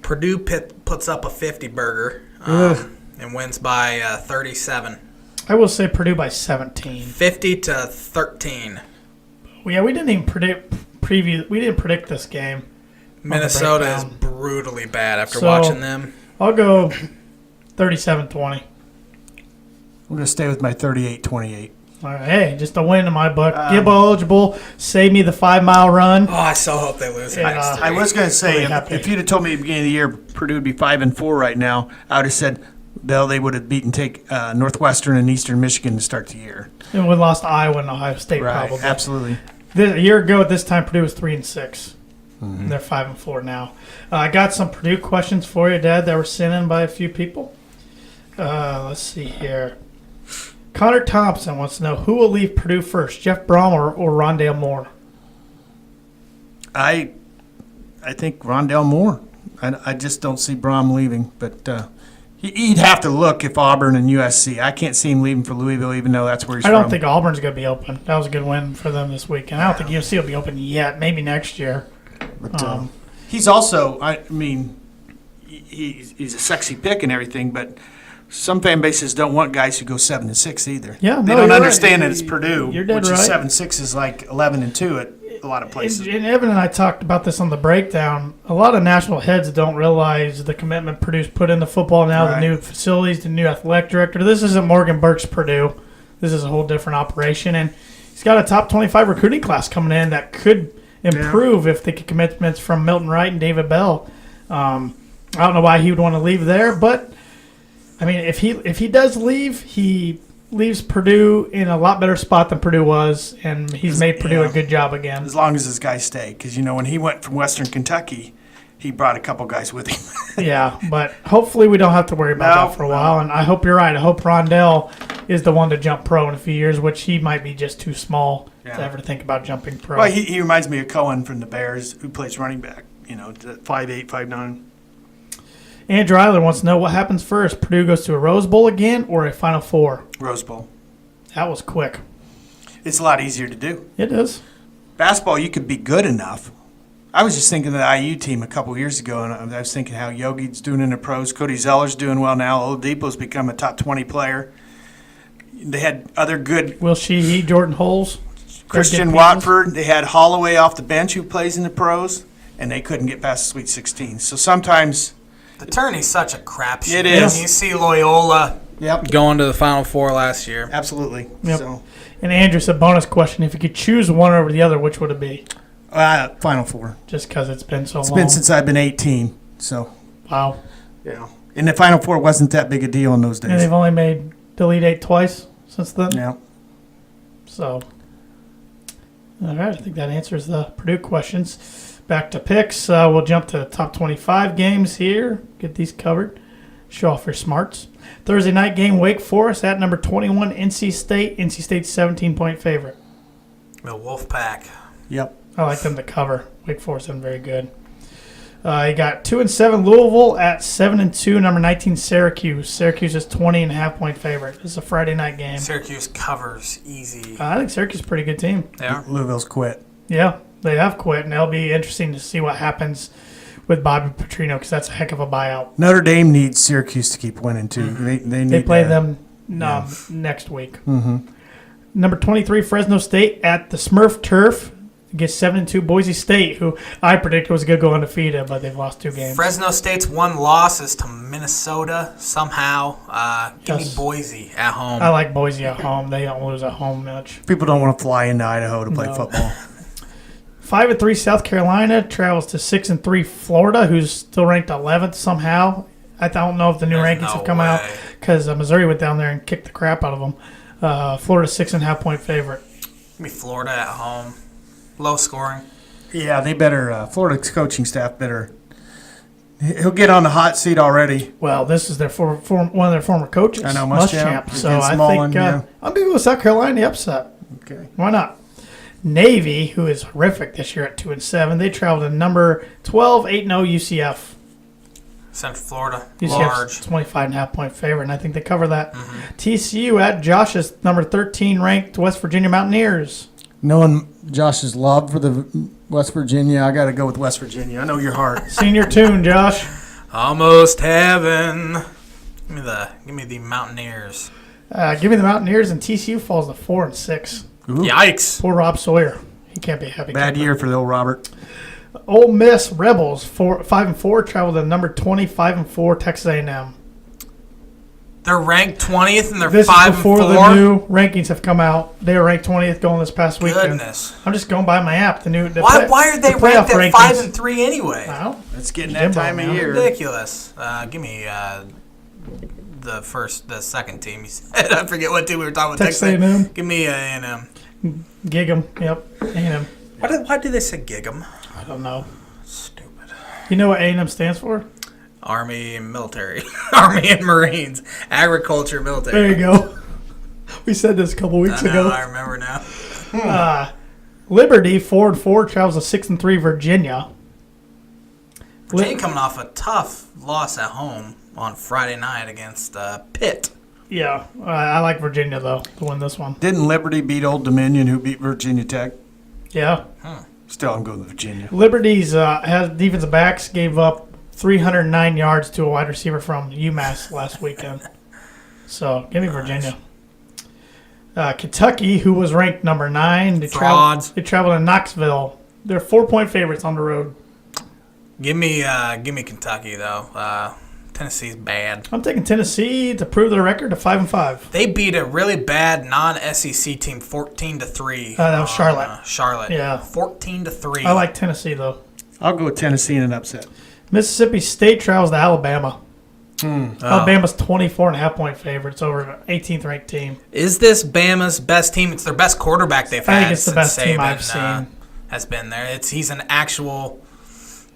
Purdue puts up a 50 burger and wins by 37. I will say Purdue by 17. 50-13. Yeah, we didn't even predict this game. Minnesota is brutally bad after So, watching them. I'll go 37-20. I'm going to stay with my 38-28. All right, hey, just a win in my book. Gibbo eligible. Save me the 5-mile run. Oh, I so hope they lose. I was going to say, if you'd have told me at the beginning of the year Purdue would be 5-4 right now, I would have said, they would have beaten Northwestern and Eastern Michigan to start the year. And we lost to Iowa and Ohio State probably. Absolutely. A year ago at this time, Purdue was 3-6. Mm-hmm. They're 5-4 now. I got some Purdue questions for you, Dad, that were sent in by a few people. Let's see here. Connor Thompson wants to know who will leave Purdue first, Jeff Brom or Rondale Moore? I think Rondale Moore. I just don't see Brom leaving, but he'd have to look if Auburn and USC. I can't see him leaving for Louisville, even though that's where he's from. I don't think Auburn's going to be open. That was a good win for them this week. And I don't think USC will be open yet. Maybe next year. But, he's also, he's a sexy pick and everything, but some fan bases don't want guys who go 7-6 either. Yeah, they don't understand that it's Purdue, you're dead which right. is 7-6 is like 11-2 at a lot of places. And Evan and I talked about this on the breakdown. A lot of national heads don't realize the commitment Purdue's put into football now, the new facilities, the new athletic director. This isn't Morgan Burke's Purdue. This is a whole different operation. And he's got a top 25 recruiting class coming in that could improve if they get commitments from Milton Wright and David Bell. I don't know why he would want to leave there, but I mean, if he does leave, he leaves Purdue in a lot better spot than Purdue was, and he's made Purdue a good job again. As long as his guys stay, because when he went from Western Kentucky, he brought a couple guys with him. Yeah, but hopefully we don't have to worry about that for a while, and I hope you're right. I hope Rondell is the one to jump pro in a few years, which he might be just too small to ever think about jumping pro. Well, he reminds me of Cohen from the Bears, who plays running back. 5'8", 5'9". Andrew Eiler wants to know what happens first. Purdue goes to a Rose Bowl again or a Final Four? Rose Bowl. That was quick. It's a lot easier to do. It is. Basketball, you could be good enough. I was just thinking of the IU team a couple of years ago, and I was thinking how Yogi's doing in the pros. Cody Zeller's doing well now. Oladipo's become a top 20 player. They had other good. Will Sheehy, Jordan Holes. Christian Watford. They had Holloway off the bench who plays in the pros, and they couldn't get past the Sweet 16. So sometimes the tourney's such a crapshoot. It is. You see Loyola Yep. Going to the Final Four last year. Absolutely. Yep. So, And Andrew said, bonus question: if you could choose one over the other, which would it be? Final Four. Just because it's been so long. It's been since I've been 18. So, Wow. yeah. And the Final Four wasn't that big a deal in those days. And they've only made the Elite Eight twice since then. Yeah. So, all right, I think that answers the Purdue questions. Back to picks. We'll jump to top 25 games here. Get these covered. Show off your smarts. Thursday night game, Wake Forest at number 21, NC State. NC State's 17-point favorite. The Wolfpack. Yep. I like them to cover. Wake Forest isn't very good. You got 2-7 Louisville at 7-2, number 19 Syracuse. Syracuse is 20.5-point favorite. This is a Friday night game. Syracuse covers easy. I think Syracuse is a pretty good team. Yeah. Louisville's quit. Yeah, they have quit, and it'll be interesting to see what happens with Bobby Petrino because that's a heck of a buyout. Notre Dame needs Syracuse to keep winning, too. They play that. them next week. Mm-hmm. Number 23 Fresno State at the Smurf Turf. Gets 7-2 Boise State, who I predicted was going to go undefeated, but they've lost 2 games. Fresno State's one loss is to Minnesota somehow. Give me Yes. Boise at home. I like Boise at home. They don't lose at home much. People don't want to fly into Idaho to play No. football. 5-3 South Carolina travels to 6-3 Florida, who's still ranked 11th somehow. I don't know if the new There's rankings no have come out way. because Missouri went down there and kicked the crap out of them. Florida's 6.5-point favorite. Give me Florida at home. Low scoring. Yeah, they better. Florida's coaching staff better. He'll get on the hot seat already. Well, this is their one of their former coaches. I know, Muschamp. Muschamp So against I Mullen, think yeah. I'm going to go with South Carolina the upset. Okay. Why not? Navy, who is horrific this year at 2-7, they travel to number 12, 8-0 UCF. Central Florida. UCF's Large. 25.5-point favorite, and I think they cover that. TCU at Josh's number 13 ranked West Virginia Mountaineers. Knowing Josh's love for the West Virginia, I got to go with West Virginia. I know your heart. Senior tune, Josh. Almost heaven. Give me the Mountaineers. Give me the Mountaineers, and TCU falls to 4-6. Yikes. Poor Rob Sawyer. He can't be happy. Bad year for the old Robert. Ole Miss Rebels 5-4 travel to number 20, 5-4 Texas A&M. They're ranked 20th and they're This 5-4. is before the new rankings have come out. They were ranked 20th going this past weekend. Goodness. I'm just going by my app. Why are they playoff ranked at rankings. 5-3 anyway? Well, It's getting Jimbo, that time of man. year. Ridiculous. Give me the second team. You said. I forget what team we were talking about. Texas A&M. Give me A&M. Gig 'em. Yep. A&M. Why do they say gig 'em? I don't know. Stupid. You know what A&M stands for? Army and military. Army and Marines. Agriculture, military. There you go. We said this a couple weeks I know, ago. I remember now. Liberty 4-4 travels to 6-3 Virginia. Virginia coming off a tough loss at home on Friday night against Pitt. Yeah, I like Virginia though to win this one. Didn't Liberty beat Old Dominion, who beat Virginia Tech? Yeah. Still, I'm going with Virginia. Liberty's has defensive backs gave up 309 yards to a wide receiver from UMass last weekend. So give me Virginia. Kentucky, who was ranked number 9, they travel to Knoxville. They're 4-point favorites on the road. Give me Kentucky though. Tennessee's bad. I'm taking Tennessee to prove their record to 5-5. They beat a really bad non-SEC team 14-3. That was Charlotte. Charlotte. Yeah. 14-3. I like Tennessee though. I'll go with Tennessee in an upset. Mississippi State travels to Alabama. Alabama's 24.5-point favorites over an 18th ranked team. Is this Bama's best team? It's their best quarterback they've had. I think it's the since best team I've Saban, seen. has been there. He's an actual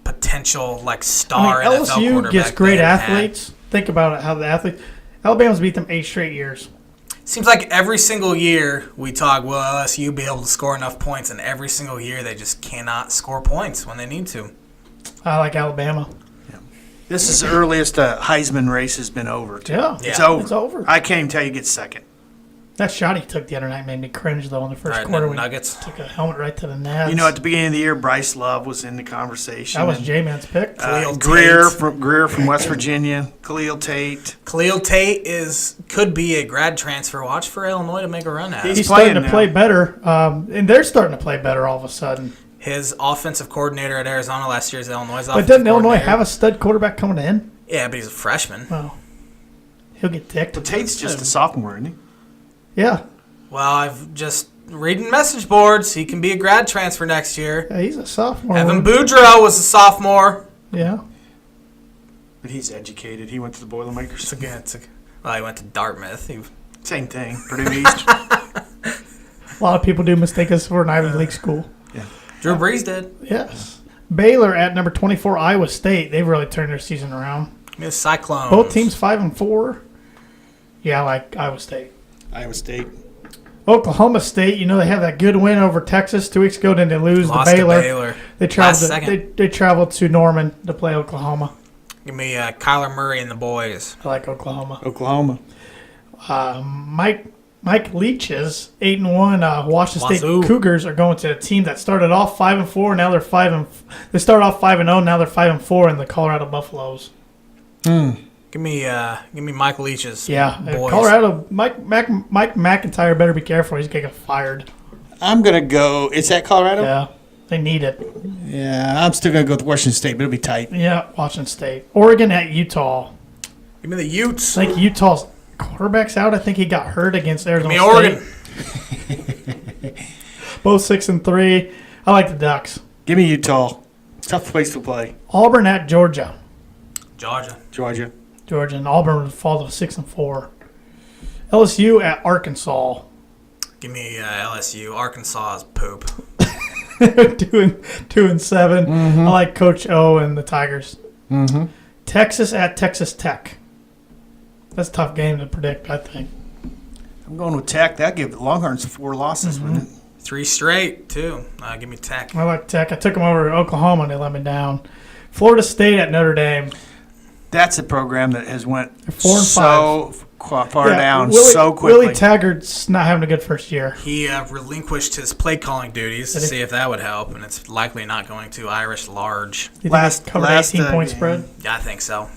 potential star I mean, NFL LSU quarterback. gets great they've had. athletes. Think about it, how the athletes. Alabama's beat them 8 straight years. Seems like every single year we talk, will LSU be able to score enough points? And every single year they just cannot score points when they need to. I like Alabama. This is the earliest Heisman race has been over, too. Yeah, It's over. It's over. I can't even tell you gets second. That shot he took the other night made me cringe, though, in the first Right, quarter. the when Nuggets. He took a helmet right to the nads. You know, at the beginning of the year, Bryce Love was in the conversation. that was and, J-Man's pick. Khalil Greer Tate. from West Virginia. Khalil Tate. Khalil Tate could be a grad transfer. Watch for Illinois to make a run at it. He's playing starting to now. play better, and they're starting to play better all of a sudden. His offensive coordinator at Arizona last year is Illinois' But offensive doesn't Illinois coordinator. have a stud quarterback coming in? Yeah, but he's a freshman. Well, He'll get ticked. But Tate's just a sophomore, isn't he? Yeah. Well, I've just reading message boards. He can be a grad transfer next year. Yeah, he's a sophomore. Evan Boudreaux was a sophomore. Yeah. But he's educated. He went to the Boilermakers. Well, he went to Dartmouth. Same thing. Purdue East. A lot of people do mistake us for an Ivy League school. Yeah. Drew Brees did. Yes. Baylor at number 24, Iowa State. They've really turned their season around. The Cyclones. Both teams 5-4. Yeah, I like Iowa State. Iowa State. Oklahoma State, they have that good win over Texas 2 weeks ago, then they lose Lost to Baylor. They traveled to Norman to play Oklahoma. Give me Kyler Murray and the boys. I like Oklahoma. Mike Leach's 8-1 Washington State Cougars are going to a team that started off 5-4. Now they're 5. They started off 5-0. Now they're 5-4 in the Colorado Buffaloes. Give me Mike Leach's. Yeah, boys. Colorado. Mike McIntyre better be careful. He's gonna get fired. I'm gonna go. It's at Colorado. Yeah, they need it. Yeah, I'm still gonna go with Washington State, but it'll be tight. Yeah, Washington State. Oregon at Utah. Give me the Utes. I think Utah's quarterback's out. I think he got hurt against Arizona Give me Oregon. State. Both 6-3. I like the Ducks. Give me Utah. Tough place to play. Auburn at Georgia. Georgia. And Auburn would fall to 6-4. LSU at Arkansas. Give me LSU. Arkansas is poop. 2-7. Mm-hmm. I like Coach O and the Tigers. Mm-hmm. Texas at Texas Tech. That's a tough game to predict, I think. I'm going with Tech. That give the Longhorns 4 losses, wouldn't it? 3 straight, too. Give me Tech. I like Tech. I took them over to Oklahoma, and they let me down. Florida State at Notre Dame. That's a program that has went 4-5. so far down so quickly. Willie Taggart's not having a good first year. He relinquished his play calling duties to see if that would help, and it's likely not going to. Irish large. You think it's covered 18-point spread? Yeah, I think so.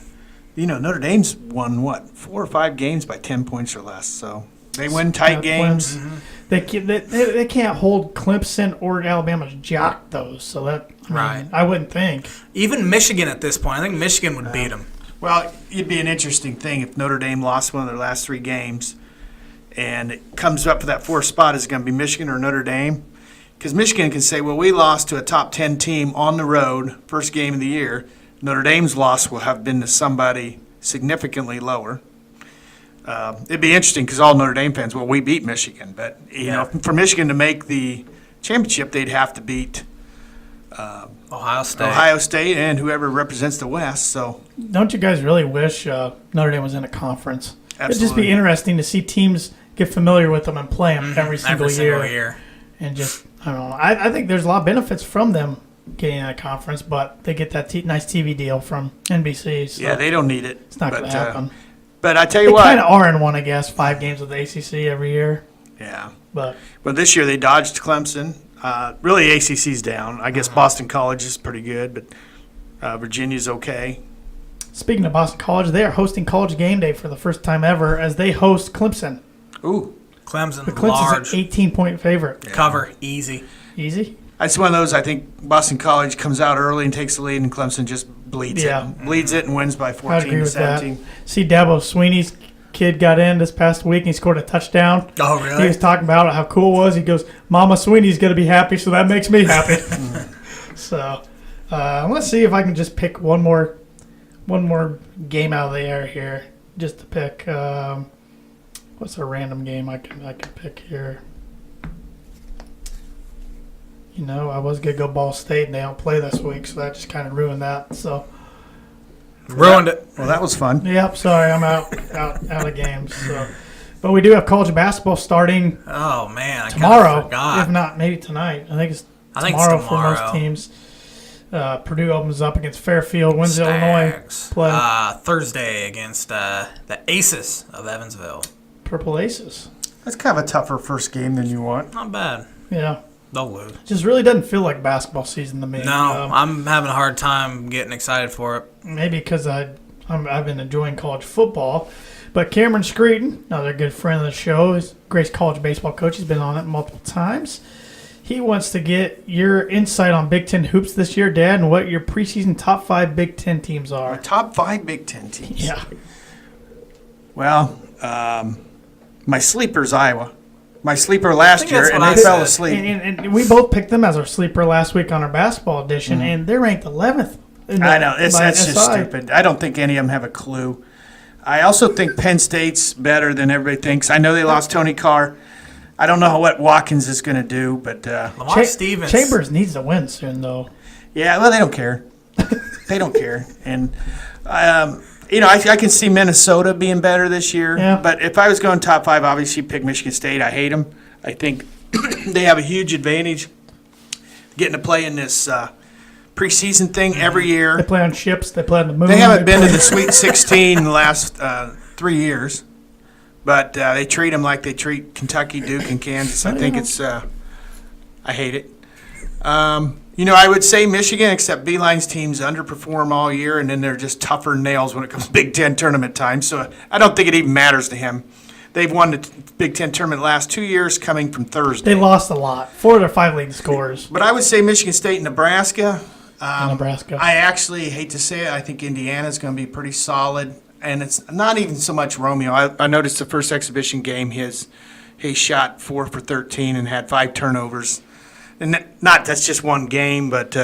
Notre Dame's won, 4 or 5 games by 10 points or less, so they win tight games. Mm-hmm. They can't hold Clemson or Alabama's jock, though, so that I wouldn't think. Even Michigan at this point. I think Michigan would beat them. Well, it'd be an interesting thing if Notre Dame lost one of their last 3 games and it comes up for that 4th spot. Is it going to be Michigan or Notre Dame? Because Michigan can say, well, we lost to a top 10 team on the road, first game of the year. Notre Dame's loss will have been to somebody significantly lower. It'd be interesting because all Notre Dame fans, we beat Michigan. But, for Michigan to make the championship, they'd have to beat Ohio State and whoever represents the West. So, don't you guys really wish Notre Dame was in a conference? Absolutely. It'd just be interesting to see teams get familiar with them and play them every single year. And just, I don't know. I think there's a lot of benefits from them getting in a conference, but they get that nice TV deal from NBC. So yeah, they don't need it. It's not going to happen. But I tell you what. They kind of are in one, I guess, 5 games with the ACC every year. Yeah. But this year they dodged Clemson. Really, ACC's down. I guess Boston College is pretty good, but Virginia's okay. Speaking of Boston College, they are hosting College Game Day for the first time ever as they host Clemson. Ooh. Clemson's an 18-point favorite. Yeah. Cover, easy. Easy? It's one of those, I think Boston College comes out early and takes the lead, and Clemson just bleeds it. Bleeds it and wins by 14 to 17. That. See, Dabo Sweeney's kid got in this past week and he scored a touchdown. Oh, really? He was talking about how cool it was. He goes, Mama Sweeney's going to be happy, so that makes me happy. So let's see if I can just pick one more game out of the air here, just to pick. What's a random game I can pick here? I was going to go Ball State, and they don't play this week, so that just kind of ruined that. So ruined it. Well, that was fun. Yep, sorry, I'm out of games. So. But we do have college basketball starting tomorrow, if not maybe tonight. I think it's tomorrow for most teams. Purdue opens up against Fairfield. When's Illinois play? Thursday against the Aces of Evansville. Purple Aces. That's kind of a tougher first game than you want. Not bad. Yeah. They'll lose. Just really doesn't feel like basketball season to me. No, I'm having a hard time getting excited for it. Maybe because I've been enjoying college football. But Cameron Screeton, another good friend of the show, is Grace College baseball coach. He's been on it multiple times. He wants to get your insight on Big Ten hoops this year, Dad, and what your preseason top 5 Big Ten teams are. Our top 5 Big Ten teams. Yeah. Well, my sleeper's Iowa. My sleeper last year, that's and what they I fell said. asleep. And we both picked them as our sleeper last week on our basketball edition, and they're ranked 11th. I know. That's just stupid. I don't think any of them have a clue. I also think Penn State's better than everybody thinks. I know they lost Tony Carr. I don't know what Watkins is going to do, but Lamar Stevens. Chambers needs to win soon, though. yeah, well, they don't care. They don't care. And, I can see Minnesota being better this year. Yeah. But if I was going top 5, obviously pick Michigan State. I hate them. I think they have a huge advantage getting to play in this preseason thing every year. They play on ships. They play on the moon. They haven't been to the Sweet 16 in the last 3 years, but they treat them like they treat Kentucky, Duke, and Kansas. I think it's I hate it. I would say Michigan, except Beeline's teams underperform all year, and then they're just tougher nails when it comes to Big Ten tournament time. So I don't think it even matters to him. They've won the Big Ten tournament the last 2 years coming from Thursday. They lost a lot. 4 of their 5 leading scorers. But I would say Michigan State and Nebraska. Nebraska. I actually hate to say it. I think Indiana's going to be pretty solid, and it's not even so much Romeo. I noticed the first exhibition game, he shot 4 for 13 and had 5 turnovers, and that's just one game, but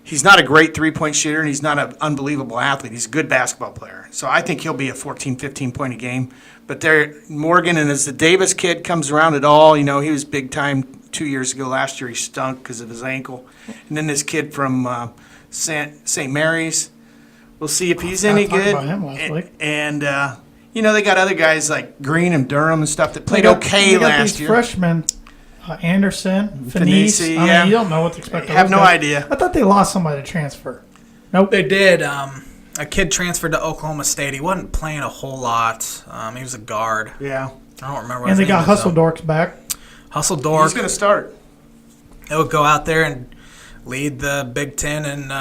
he's not a great 3-point shooter, and he's not an unbelievable athlete. He's a good basketball player, so I think he'll be a 14, 15 point a game. But Morgan, and as the Davis kid comes around at all, he was big time 2 years ago. Last year he stunk because of his ankle. And then this kid from St. Mary's, we'll see if he's any good. About him last week. And they got other guys like Green and Durham and stuff that played okay last year. Freshmen, Anderson, Finesse, Finesse. yeah. You don't know what to expect. I have no idea. I thought they lost somebody to transfer. Nope. They did. A kid transferred to Oklahoma State. He wasn't playing a whole lot. He was a guard. Yeah. I don't remember what And his they name got was, Hustle Dorks back. Hustle Dork. He's going to start. They would go out there and lead the Big Ten in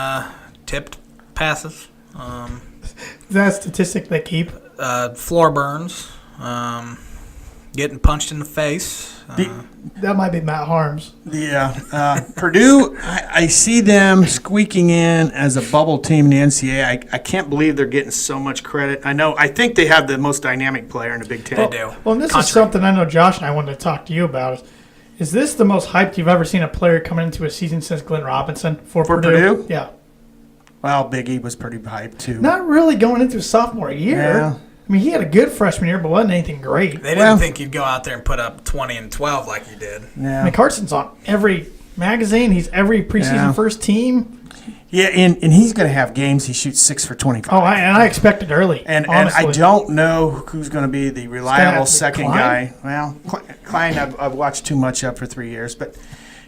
tipped passes. Is that a statistic they keep? Floor burns. Getting punched in the face. That might be Matt Harms. Yeah. Purdue, I see them squeaking in as a bubble team in the NCAA. I can't believe they're getting so much credit. I think they have the most dynamic player in the Big Ten. They do. Well, and this Country. is something I know Josh and I wanted to talk to you about. Is this the most hyped you've ever seen a player coming into a season since Glenn Robinson for Purdue? Yeah. Well, Biggie was pretty hyped, too. Not really going into his sophomore year. Yeah. I mean, he had a good freshman year, but wasn't anything great. They didn't think you'd go out there and put up 20 and 12 like you did. Yeah. I mean, Carson's on every magazine. He's every preseason first team. Yeah, and he's going to have games he shoots 6 for 25. Oh, I expected early. And honestly. I don't know who's going to be the reliable second Klein? guy. Well, Klein, I've watched too much of for 3 years, but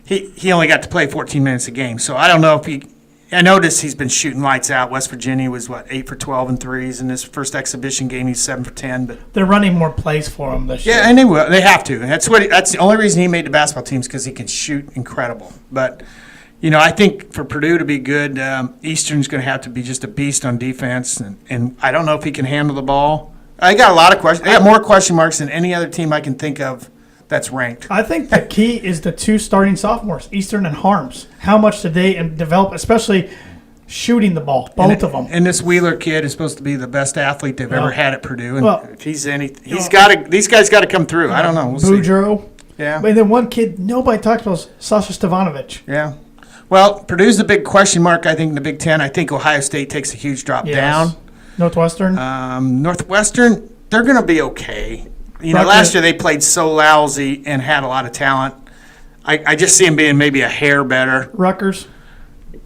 he only got to play 14 minutes a game. So I don't know if he – I noticed he's been shooting lights out. West Virginia was, 8 for 12 and threes. In his first exhibition game, he's 7 for 10. But They're running more plays for him this year. yeah, and they will. They have to. That's the only reason he made the basketball team is because he can shoot incredible. But – I think for Purdue to be good, Eastern's going to have to be just a beast on defense, and I don't know if he can handle the ball. I got a lot of questions. I got more question marks than any other team I can think of that's ranked. I think the key is the 2 starting sophomores, Eastern and Harms. How much did they develop, especially shooting the ball, both of them? And this Wheeler kid is supposed to be the best athlete they've ever had at Purdue. And if he's these guys got to come through. I don't know. We'll see. Boudreaux. Yeah. And then one kid nobody talked about is Sasha Stevanovic. Yeah. Well, Purdue's the big question mark, I think, in the Big Ten. I think Ohio State takes a huge drop down. Northwestern. Northwestern, they're going to be okay. Last year they played so lousy and had a lot of talent. I just see them being maybe a hair better. Rutgers.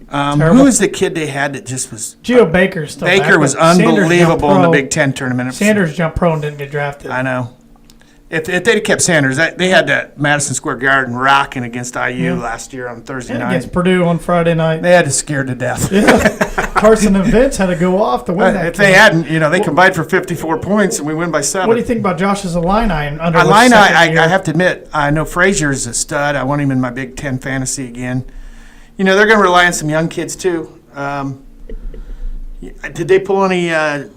Who was the kid they had that just was? Geo Baker's still Baker back, was but Sanders unbelievable jumped in the pro. Big Ten tournament. Sanders jumped pro and didn't get drafted. I know. If they'd have kept Sanders, they had that Madison Square Garden rocking against IU last year on Thursday And night. against Purdue on Friday night. They had to scare to death. Carson and Vince had to go off to win that If they hadn't, they combined for 54 points and we win by 7. What do you think about Josh's Illini under Illini, I year? have to admit, I know Frazier's a stud. I want him in my Big Ten fantasy again. They're going to rely on some young kids too. Did they pull any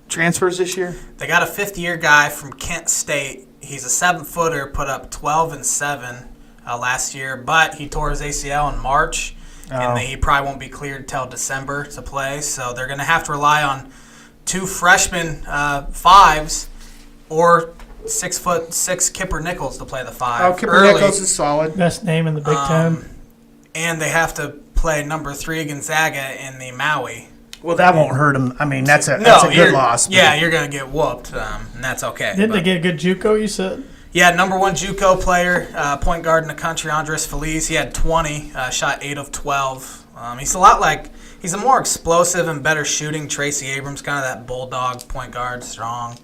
transfers this year? They got a fifth-year guy from Kent State. He's a 7-footer, put up 12 and 7 last year, but he tore his ACL in March, and he probably won't be cleared till December to play. So they're going to have to rely on 2 freshman 5s or 6'6" Kipper Nichols to play the 5. Oh, Kipper Nichols is solid. Best name in the Big Ten. And they have to play number 3 Gonzaga in the Maui. Well, that won't hurt him. I mean, that's a good loss. Yeah, you're going to get whooped, and that's okay. Didn't they get a good JUCO, you said? Yeah, number 1 JUCO player, point guard in the country, Andres Feliz. He had 20, shot 8 of 12. He's a lot like, he's a more explosive and better shooting Tracy Abrams, kind of that bulldog point guard, strong.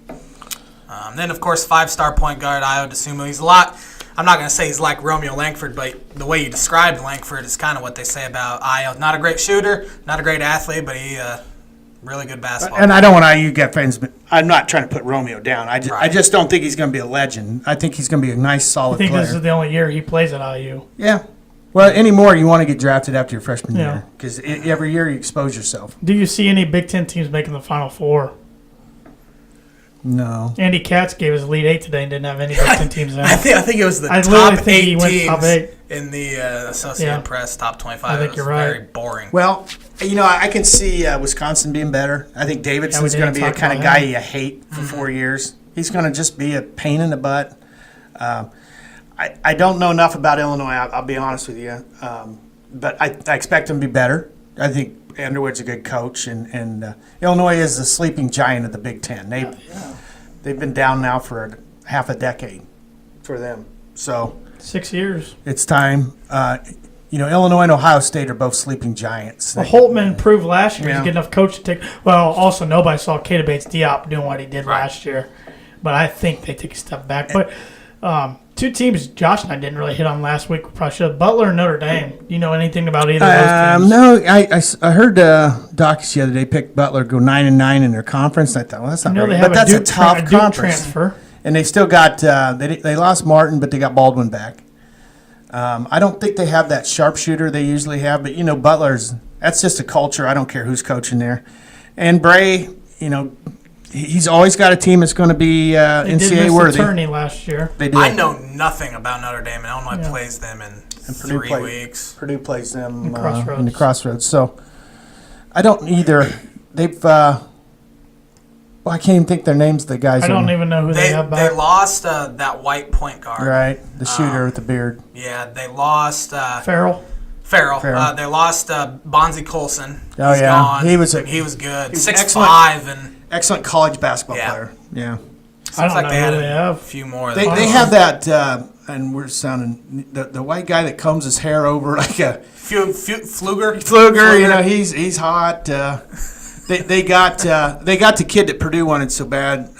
Then, of course, 5-star point guard, Ayo Dosunmu. He's a lot, I'm not going to say he's like Romeo Langford, but the way you described Langford is kind of what they say about Ayo. Not a great shooter, not a great athlete, but he really good basketball. And I don't want IU get fans, but I'm not trying to put Romeo down. I just don't think he's going to be a legend. I think he's going to be a nice, solid player. I think this is the only year he plays at IU. Yeah. Well, anymore, you want to get drafted after your freshman year because every year you expose yourself. Do you see any Big Ten teams making the Final Four? No. Andy Katz gave his Elite 8 today and didn't have any Big Ten teams in. I think it was the top 8 teams in the Associated Press, top 25. I think you're right. Very boring. Well, I can see Wisconsin being better. I think Davidson's going to be a kind of guy you hate for 4 years. He's going to just be a pain in the butt. I don't know enough about Illinois, I'll be honest with you. But I expect him to be better. I think Underwood's a good coach, and Illinois is the sleeping giant of the Big Ten. They've been down now for half a decade for them. So 6 years. It's time. Illinois and Ohio State are both sleeping giants. Well, Holtman proved last year he's a good enough coach to take. Well, also nobody saw Keita Bates-Diop doing what he did last year, but I think they take a step back. But 2 teams Josh and I didn't really hit on last week. We probably should. Butler and Notre Dame. Do you know anything about either of those teams? No, I heard Dawkins the other day picked Butler go 9-9 in their conference. I thought, well, that's not right. But that's a tough conference. Transfer. And they still got they lost Martin, but they got Baldwin back. I don't think they have that sharpshooter they usually have, but Butler's that's just a culture. I don't care who's coaching there. And Bray, he's always got a team that's going to be NCAA worthy. They did miss last year. They did. I know nothing about Notre Dame, and Illinois plays them in 3 weeks. Purdue plays them in the Crossroads. So I don't either. They've. I can't even think their names. The guys. I don't even know who they have back. They lost that white point guard. Right, the shooter with the beard. Yeah, they lost Farrell. They lost Bonzi Colson. Oh, He's gone. He was good. 6'5" and excellent college basketball player. Yeah. I don't know they had who they have. A few more. They have that, and we're sounding the white guy that combs his hair over like a Pfluger. Pfluger, he's hot. They got the kid that Purdue wanted so bad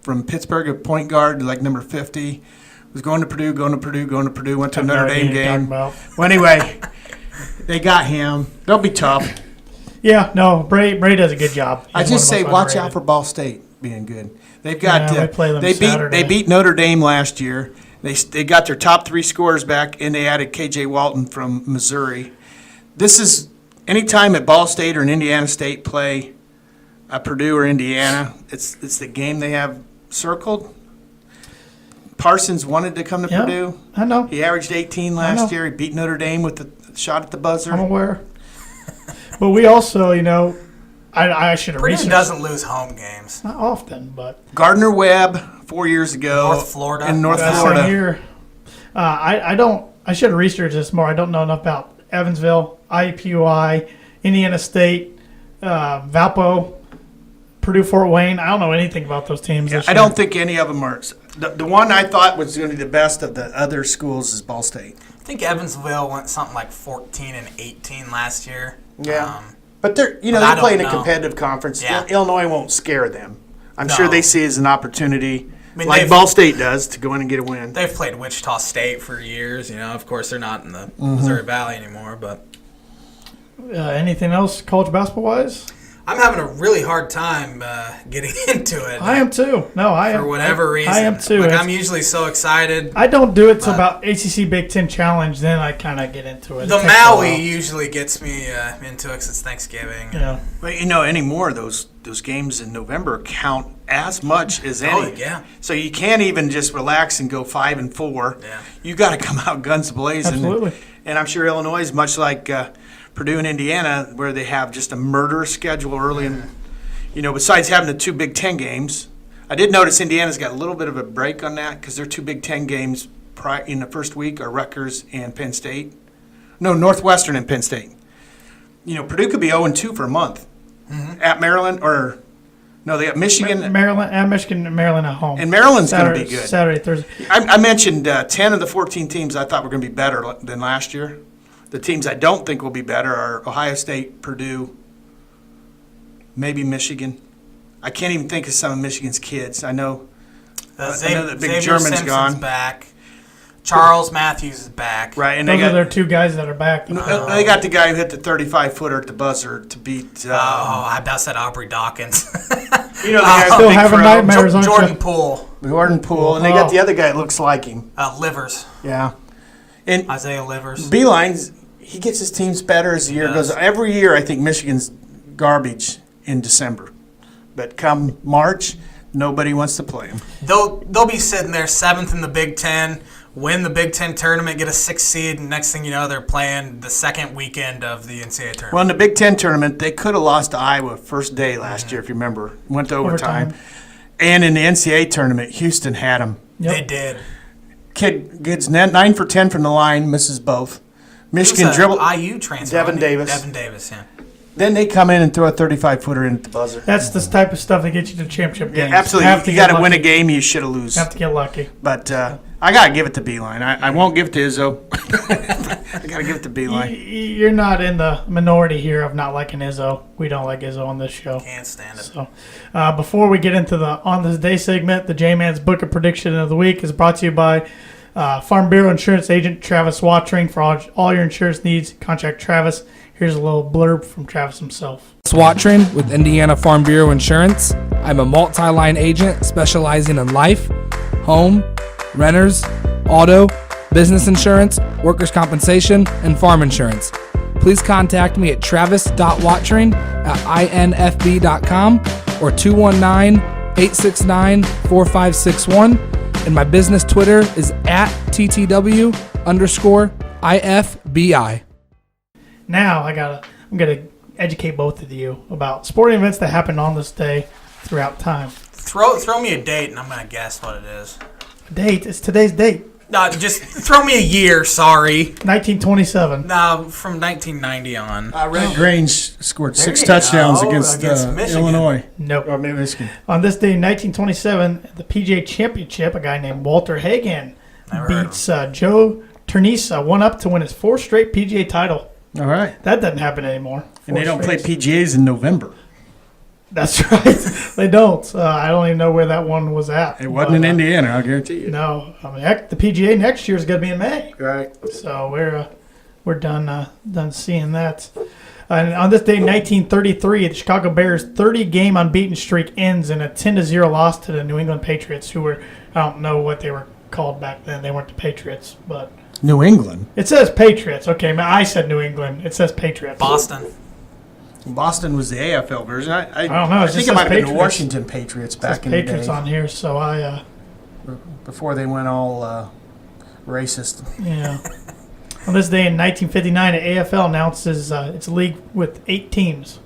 from Pittsburgh, a point guard like number 50. Was going to Purdue, went to a Notre Dame game. Well, anyway, they got him. They'll be tough. Yeah, no, Bray does a good job. I just say watch out for Ball State being good. They've got they beat Notre Dame last year. They got their top 3 scorers back, and they added KJ Walton from Missouri. This is anytime at Ball State or in Indiana State play Purdue or Indiana, it's the game they have circled. Parsons wanted to come to Purdue. I know. He averaged 18 last year. He beat Notre Dame with the shot at the buzzer. I'm aware. But we also, I should have researched. Purdue doesn't lose home games. Not often, but. Gardner Webb 4 years ago. North Florida. In North Florida. Here. I should have researched this more. I don't know enough about Evansville, IUPUI, Indiana State, Valpo, Purdue Fort Wayne. I don't know anything about those teams. I don't think any of them are. The one I thought was going to be the best of the other schools is Ball State. I think Evansville went something like 14-18 last year. Yeah, but they play in a competitive conference. Yeah. Illinois won't scare them. I'm sure they see it as an opportunity, like Ball State does, to go in and get a win. They've played Wichita State for years. Of course, they're not in the Missouri Valley anymore. But anything else college basketball-wise? I'm having a really hard time getting into it. I am too. For whatever reason. I am too. I'm usually so excited. I don't do it till about ACC Big Ten Challenge, then I kind of get into it. The Maui usually gets me into it because it's Thanksgiving. Yeah. But anymore, those games in November count as much as any. Oh, yeah. So you can't even just relax and go 5-4. Yeah. You got to come out guns blazing. Absolutely. And I'm sure Illinois is much like Purdue and Indiana, where they have just a murderous schedule early in, besides having the 2 Big Ten games. I did notice Indiana's got a little bit of a break on that because their 2 Big Ten games in the first week are Rutgers and Penn State. No, Northwestern and Penn State. Purdue could be 0-2 for a month at Maryland they got Michigan. Maryland at Michigan and Maryland at home. And Maryland's going to be good. Saturday, Thursday. I mentioned 10 of the 14 teams I thought were going to be better than last year. The teams I don't think will be better are Ohio State, Purdue, maybe Michigan. I can't even think of some of Michigan's kids. I know that big Xavier German's Simpson's gone. back. Charles Matthews is back. Right, and Those are their 2 guys that are back. They got the guy who hit the 35-footer at the buzzer to beat. I about said Aubrey Dawkins. The guy still having nightmares, aren't Jordan you? Poole. And they got the other guy that looks like him. Livers. Yeah. And Isaiah Livers. Beeline's, he gets his teams better as the year goes on. Every year, I think Michigan's garbage in December. But come March, nobody wants to play them. They'll be sitting there 7th in the Big Ten, win the Big Ten tournament, get a 6th seed, and next thing you know, they're playing the second weekend of the NCAA tournament. Well, in the Big Ten tournament, they could have lost to Iowa first day last year, if you remember. Went to overtime. And in the NCAA tournament, Houston had them. Yep. They did. Kid gets 9 for 10 from the line, misses both. Michigan dribble. IU transfer. Devin Davis. Devin Davis, yeah. Then they come in and throw a 35-footer in at the buzzer. That's the type of stuff that gets you to championship games. Yeah, absolutely. You got to win a game, you should have lose. Have to get lucky. But I got to give it to Beeline. I won't give it to Izzo. I got to give it to Beeline. You're not in the minority here of not liking Izzo. We don't like Izzo on this show. Can't stand it. So, before we get into the On This Day segment, the J-Man's Book of Prediction of the Week is brought to you by Farm Bureau Insurance Agent Travis Watring. For all your insurance needs, contact Travis. Here's a little blurb from Travis himself. Watring with Indiana Farm Bureau Insurance. I'm a multi-line agent specializing in life, home, renters, auto, business insurance, workers' compensation, and farm insurance. Please contact me at travis.watring@infb.com or 219-869-4561. And my business Twitter is @TTW_IFBI. Now I'm gonna educate both of you about sporting events that happened on this day throughout time. Throw me a date and I'm gonna guess what it is. Date? It's today's date. No, just throw me a year. Sorry. 1927. No, from 1990 on. Red Grange scored 6 you touchdowns go, against Michigan. Illinois. Nope. Or maybe Michigan. On this day in 1927, the PGA Championship, a guy named Walter Hagen beats Joe Ternisa 1-up to win his 4th straight PGA title. All right. That doesn't happen anymore. And they don't play PGAs in November. That's right. They don't. I don't even know where that one was at. It wasn't in Indiana, I'll guarantee you. No. I mean, heck, the PGA next year is going to be in May. Right. So we're done seeing that. And on this day, 1933, the Chicago Bears' 30-game unbeaten streak ends in a 10-0 loss to the New England Patriots, who were, I don't know what they were called back then. They weren't the Patriots, but New England? It says Patriots. Okay, I said New England. It says Patriots. Boston was the AFL version. I don't know. I think it might have been the Washington Patriots back in the day. Patriots on here, so I... Before they went all racist. Yeah. On this day in 1959, the AFL announces its league with 8 teams.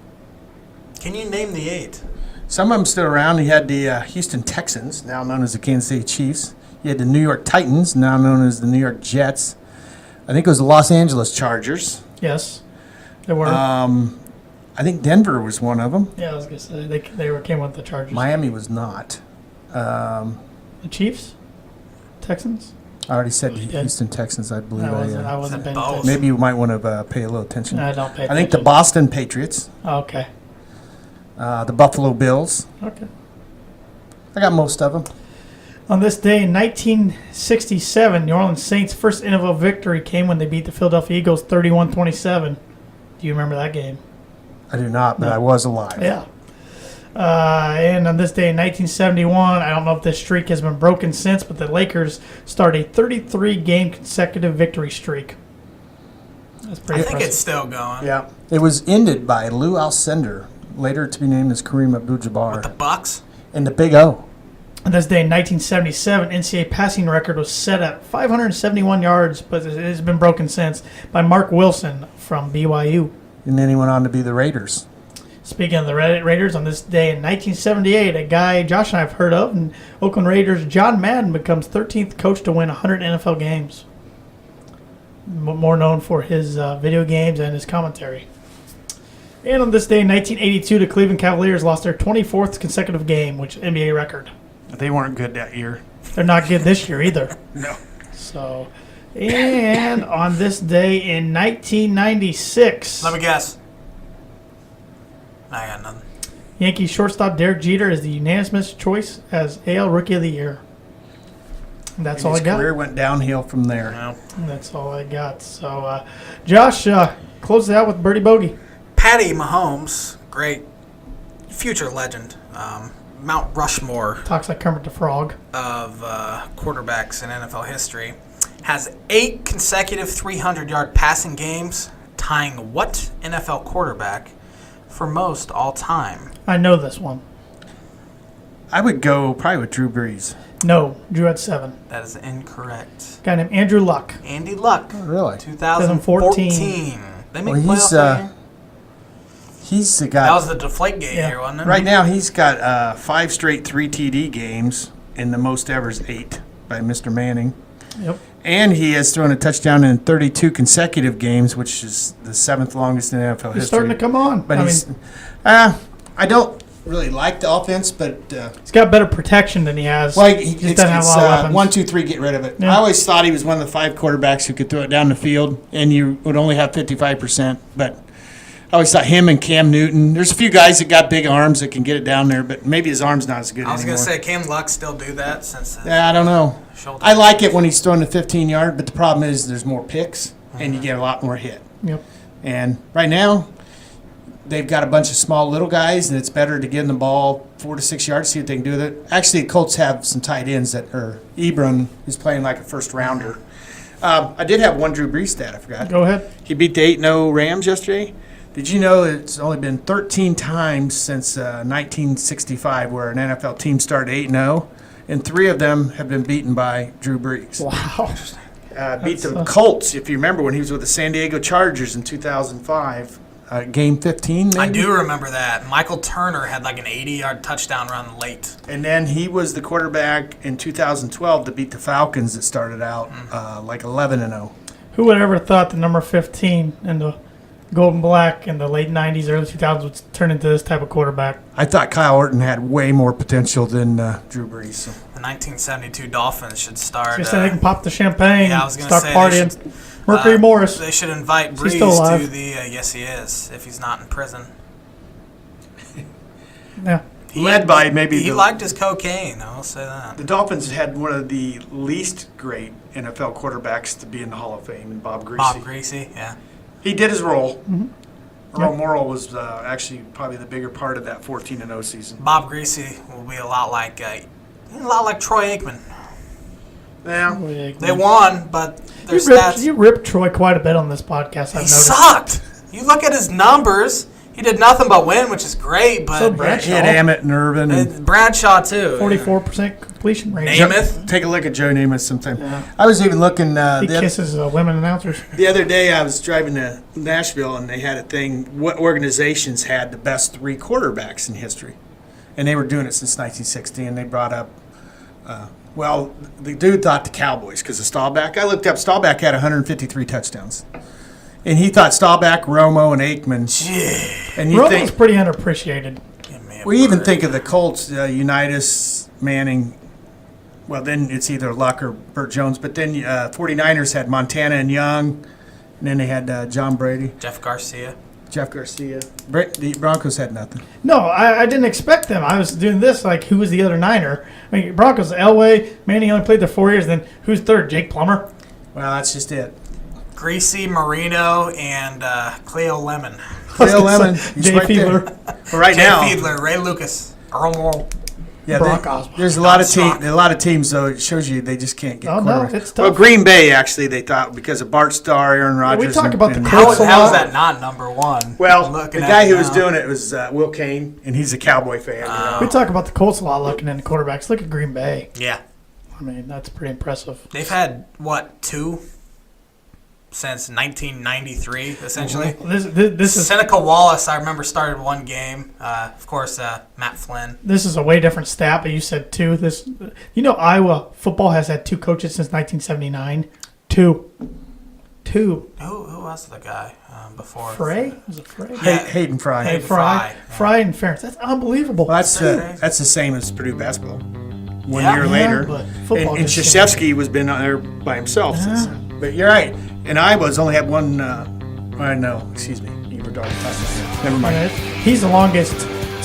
Can you name the 8? Some of them still around. You had the Houston Texans, now known as the Kansas City Chiefs. You had the New York Titans, now known as the New York Jets. I think it was the Los Angeles Chargers. Yes, there were. I think Denver was one of them. Yeah, I was going to say, they came with the Chargers. Miami was not. The Chiefs? Texans? I already said the Houston Texans, I believe. I wasn't paying attention. Maybe you might want to pay a little attention. No, I don't pay attention. I think the Boston Patriots. Oh, okay. The Buffalo Bills. Okay. I got most of them. On this day in 1967, New Orleans Saints' first NFL victory came when they beat the Philadelphia Eagles 31-27. Do you remember that game? I do not, but I was alive. Yeah. And on this day in 1971, I don't know if this streak has been broken since, but the Lakers start a 33-game consecutive victory streak. That's pretty impressive. I think it's still going. Yeah. It was ended by Lou Alcindor, later to be named as Kareem Abdul-Jabbar. With the Bucks? And the Big O. On this day in 1977, NCAA passing record was set at 571 yards, but it has been broken since, by Mark Wilson from BYU. And then he went on to be the Raiders. Speaking of the Raiders, on this day in 1978, a guy Josh and I have heard of, and Oakland Raiders, John Madden, becomes 13th coach to win 100 NFL games. More known for his video games and his commentary. And on this day in 1982, the Cleveland Cavaliers lost their 24th consecutive game, which is an NBA record. They weren't good that year. They're not good this year either. No. So, and on this day in 1996, Let me guess. I got nothing. Yankees shortstop Derek Jeter is the unanimous choice as AL Rookie of the Year. And that's all I got. His career went downhill from there. No. That's all I got. So, Josh, close it out with Birdie Bogey. Patty Mahomes, great future legend, Mount Rushmore Talks like Kermit the Frog. of quarterbacks in NFL history, has 8 consecutive 300-yard passing games, tying what NFL quarterback for most all time? I know this one. I would go probably with Drew Brees. No, Drew had 7. That is incorrect. Guy named Andrew Luck. Andy Luck, Really? 2014. They make playoffs that year? He's got. That was the Deflategate year, wasn't it? Right now, he's got 5 straight 3 TD games, and the most ever is 8 by Mr. Manning. Yep. And he has thrown a touchdown in 32 consecutive games, which is the 7th longest in NFL history. He's starting to come on. But I don't really like the offense, but he's got better protection than he has. he just doesn't have a lot of weapons. 1, 2, 3, get rid of it. Yeah. I always thought he was one of the 5 quarterbacks who could throw it down the field, and you would only have 55%. But I always thought him and Cam Newton. There's a few guys that got big arms that can get it down there, but maybe his arm's not as good anymore. I was going to say, can Luck still do that since his I don't know. shoulder? I like it when he's throwing the 15-yard, but the problem is there's more picks, and you get a lot more hit. Yep. And right now, they've got a bunch of small little guys, and it's better to give them the ball 4 to 6 yards, see what they can do with it. Actually, the Colts have some tight ends that are Ebron, who's playing like a first-rounder. I did have one Drew Brees stat, I forgot. Go ahead. He beat the 8-0 Rams yesterday. Did you know it's only been 13 times since 1965 where an NFL team started 8-0, and 3 of them have been beaten by Drew Brees. Wow. Beat the Colts, if you remember, when he was with the San Diego Chargers in 2005. Game 15, maybe? I do remember that. Michael Turner had like an 80-yard touchdown run late. And then he was the quarterback in 2012 to beat the Falcons that started out like 11-0. Who would ever thought the number 15 and the gold and black in the late 90s, early 2000s would turn into this type of quarterback? I thought Kyle Orton had way more potential than Drew Brees. So. The 1972 Dolphins should start. Just they can pop the champagne, Yeah, I was going start to say partying. Mercury Morris. They should invite Is he still Breeze alive? to the. Yes, he is. If he's not in prison. Yeah. Led by maybe he liked his cocaine. I will say that. The Dolphins had one of the least great NFL quarterbacks to be in the Hall of Fame, and Bob Greasy. Bob Greasy, yeah. He did his role. Mm-hmm. Earl Morrall was actually probably the bigger part of that 14-0 season. Bob Greasy will be a lot like Troy Aikman. Yeah. They won, but their stats. You ripped Troy quite a bit on this podcast. I've He noticed. sucked. You look at his numbers. He did nothing but win, which is great. But So Bradshaw. He had Emmett and Irvin. And Bradshaw too. 44% completion rate. Namath. Take a look at Joe Namath sometime. Yeah. I was even looking He kisses women announcers. the other day. I was driving to Nashville, and they had a thing. What organizations had the best 3 quarterbacks in history? And they were doing it since 1960. And they brought up. Well, the dude thought the Cowboys because of Staubach. I looked up. Staubach had 153 touchdowns, and he thought Staubach, Romo, and Aikman. And you Romo's think pretty underappreciated. we even think of the Colts, Unitas, Manning. Well, then it's either Luck or Burt Jones. But then 49ers had Montana and Young, and then they had John Brady, Jeff Garcia. The Broncos had nothing. No, I didn't expect them. I was doing this like, who was the other Niner? I mean, Broncos, Elway, Manning only played there 4 years. Then who's third? Jake Plummer? Well, that's just it. Greasy, Marino, and Cleo Lemon. Cleo Lemon, he's Jay right Fiedler. there. But right Jay now, Fiedler, Ray Lucas, Earl Morrall. yeah, Brock Osweiler. there's a lot of teams though. It shows you they just can't get. Oh, no, quarterbacks. it's Well, tough. Green Bay actually they thought because of Bart Starr, Aaron Rodgers. talk about the and How Colts is a lot. that not number one? Well, Looking the at guy it who was now. doing it was Will Kane, and he's a Cowboy fan. We talk about the Colts a lot looking into quarterbacks. Look at Green Bay. Yeah. I mean, that's pretty impressive. They've had, what, 2 since 1993, essentially. This is Seneca Wallace, I remember, started one game. Of course, Matt Flynn. This is a way different stat, but you said 2. Iowa football has had 2 coaches since 1979. 2. Who was the guy before? Frey? Was it Frey? Yeah. Hayden Fry. Hey, Fry. Fry and Ferentz. That's unbelievable. Well, that's the same as Purdue basketball. One year Yeah, later. but football And just- Krzyzewski was been on there by himself. Since, but you're right. And Iowa's only had one. No, excuse me. You were talking about that. Never mind. He's the longest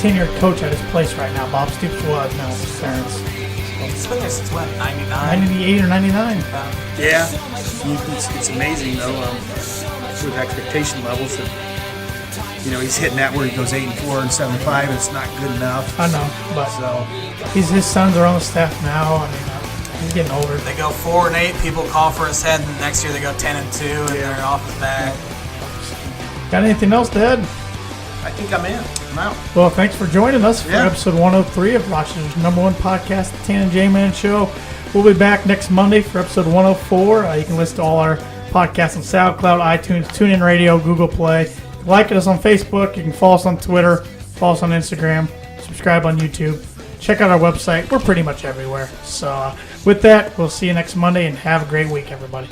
tenured coach at his place right now. Bob Stoops was. Now it's Ferentz. It's been there since when? 99? 98 or 99. Yeah. It's amazing, though, with expectation levels that, he's hitting that where he goes 8-4 and 7-5. It's not good enough. I know, but his sons are on the staff now. I mean, he's getting older. They go 4-8. People call for his head, and next year they go 10-2, and they're off his back. Got anything else, Dad? I think I'm in. I'm out. Well, thanks for joining us for episode 103 of Rochester's #1 podcast, The Tan and J-Man Show. We'll be back next Monday for episode 104. You can listen to all our podcasts on SoundCloud, iTunes, TuneIn Radio, Google Play. Like us on Facebook. You can follow us on Twitter, follow us on Instagram, subscribe on YouTube. Check out our website. We're pretty much everywhere. So with that, we'll see you next Monday, and have a great week, everybody.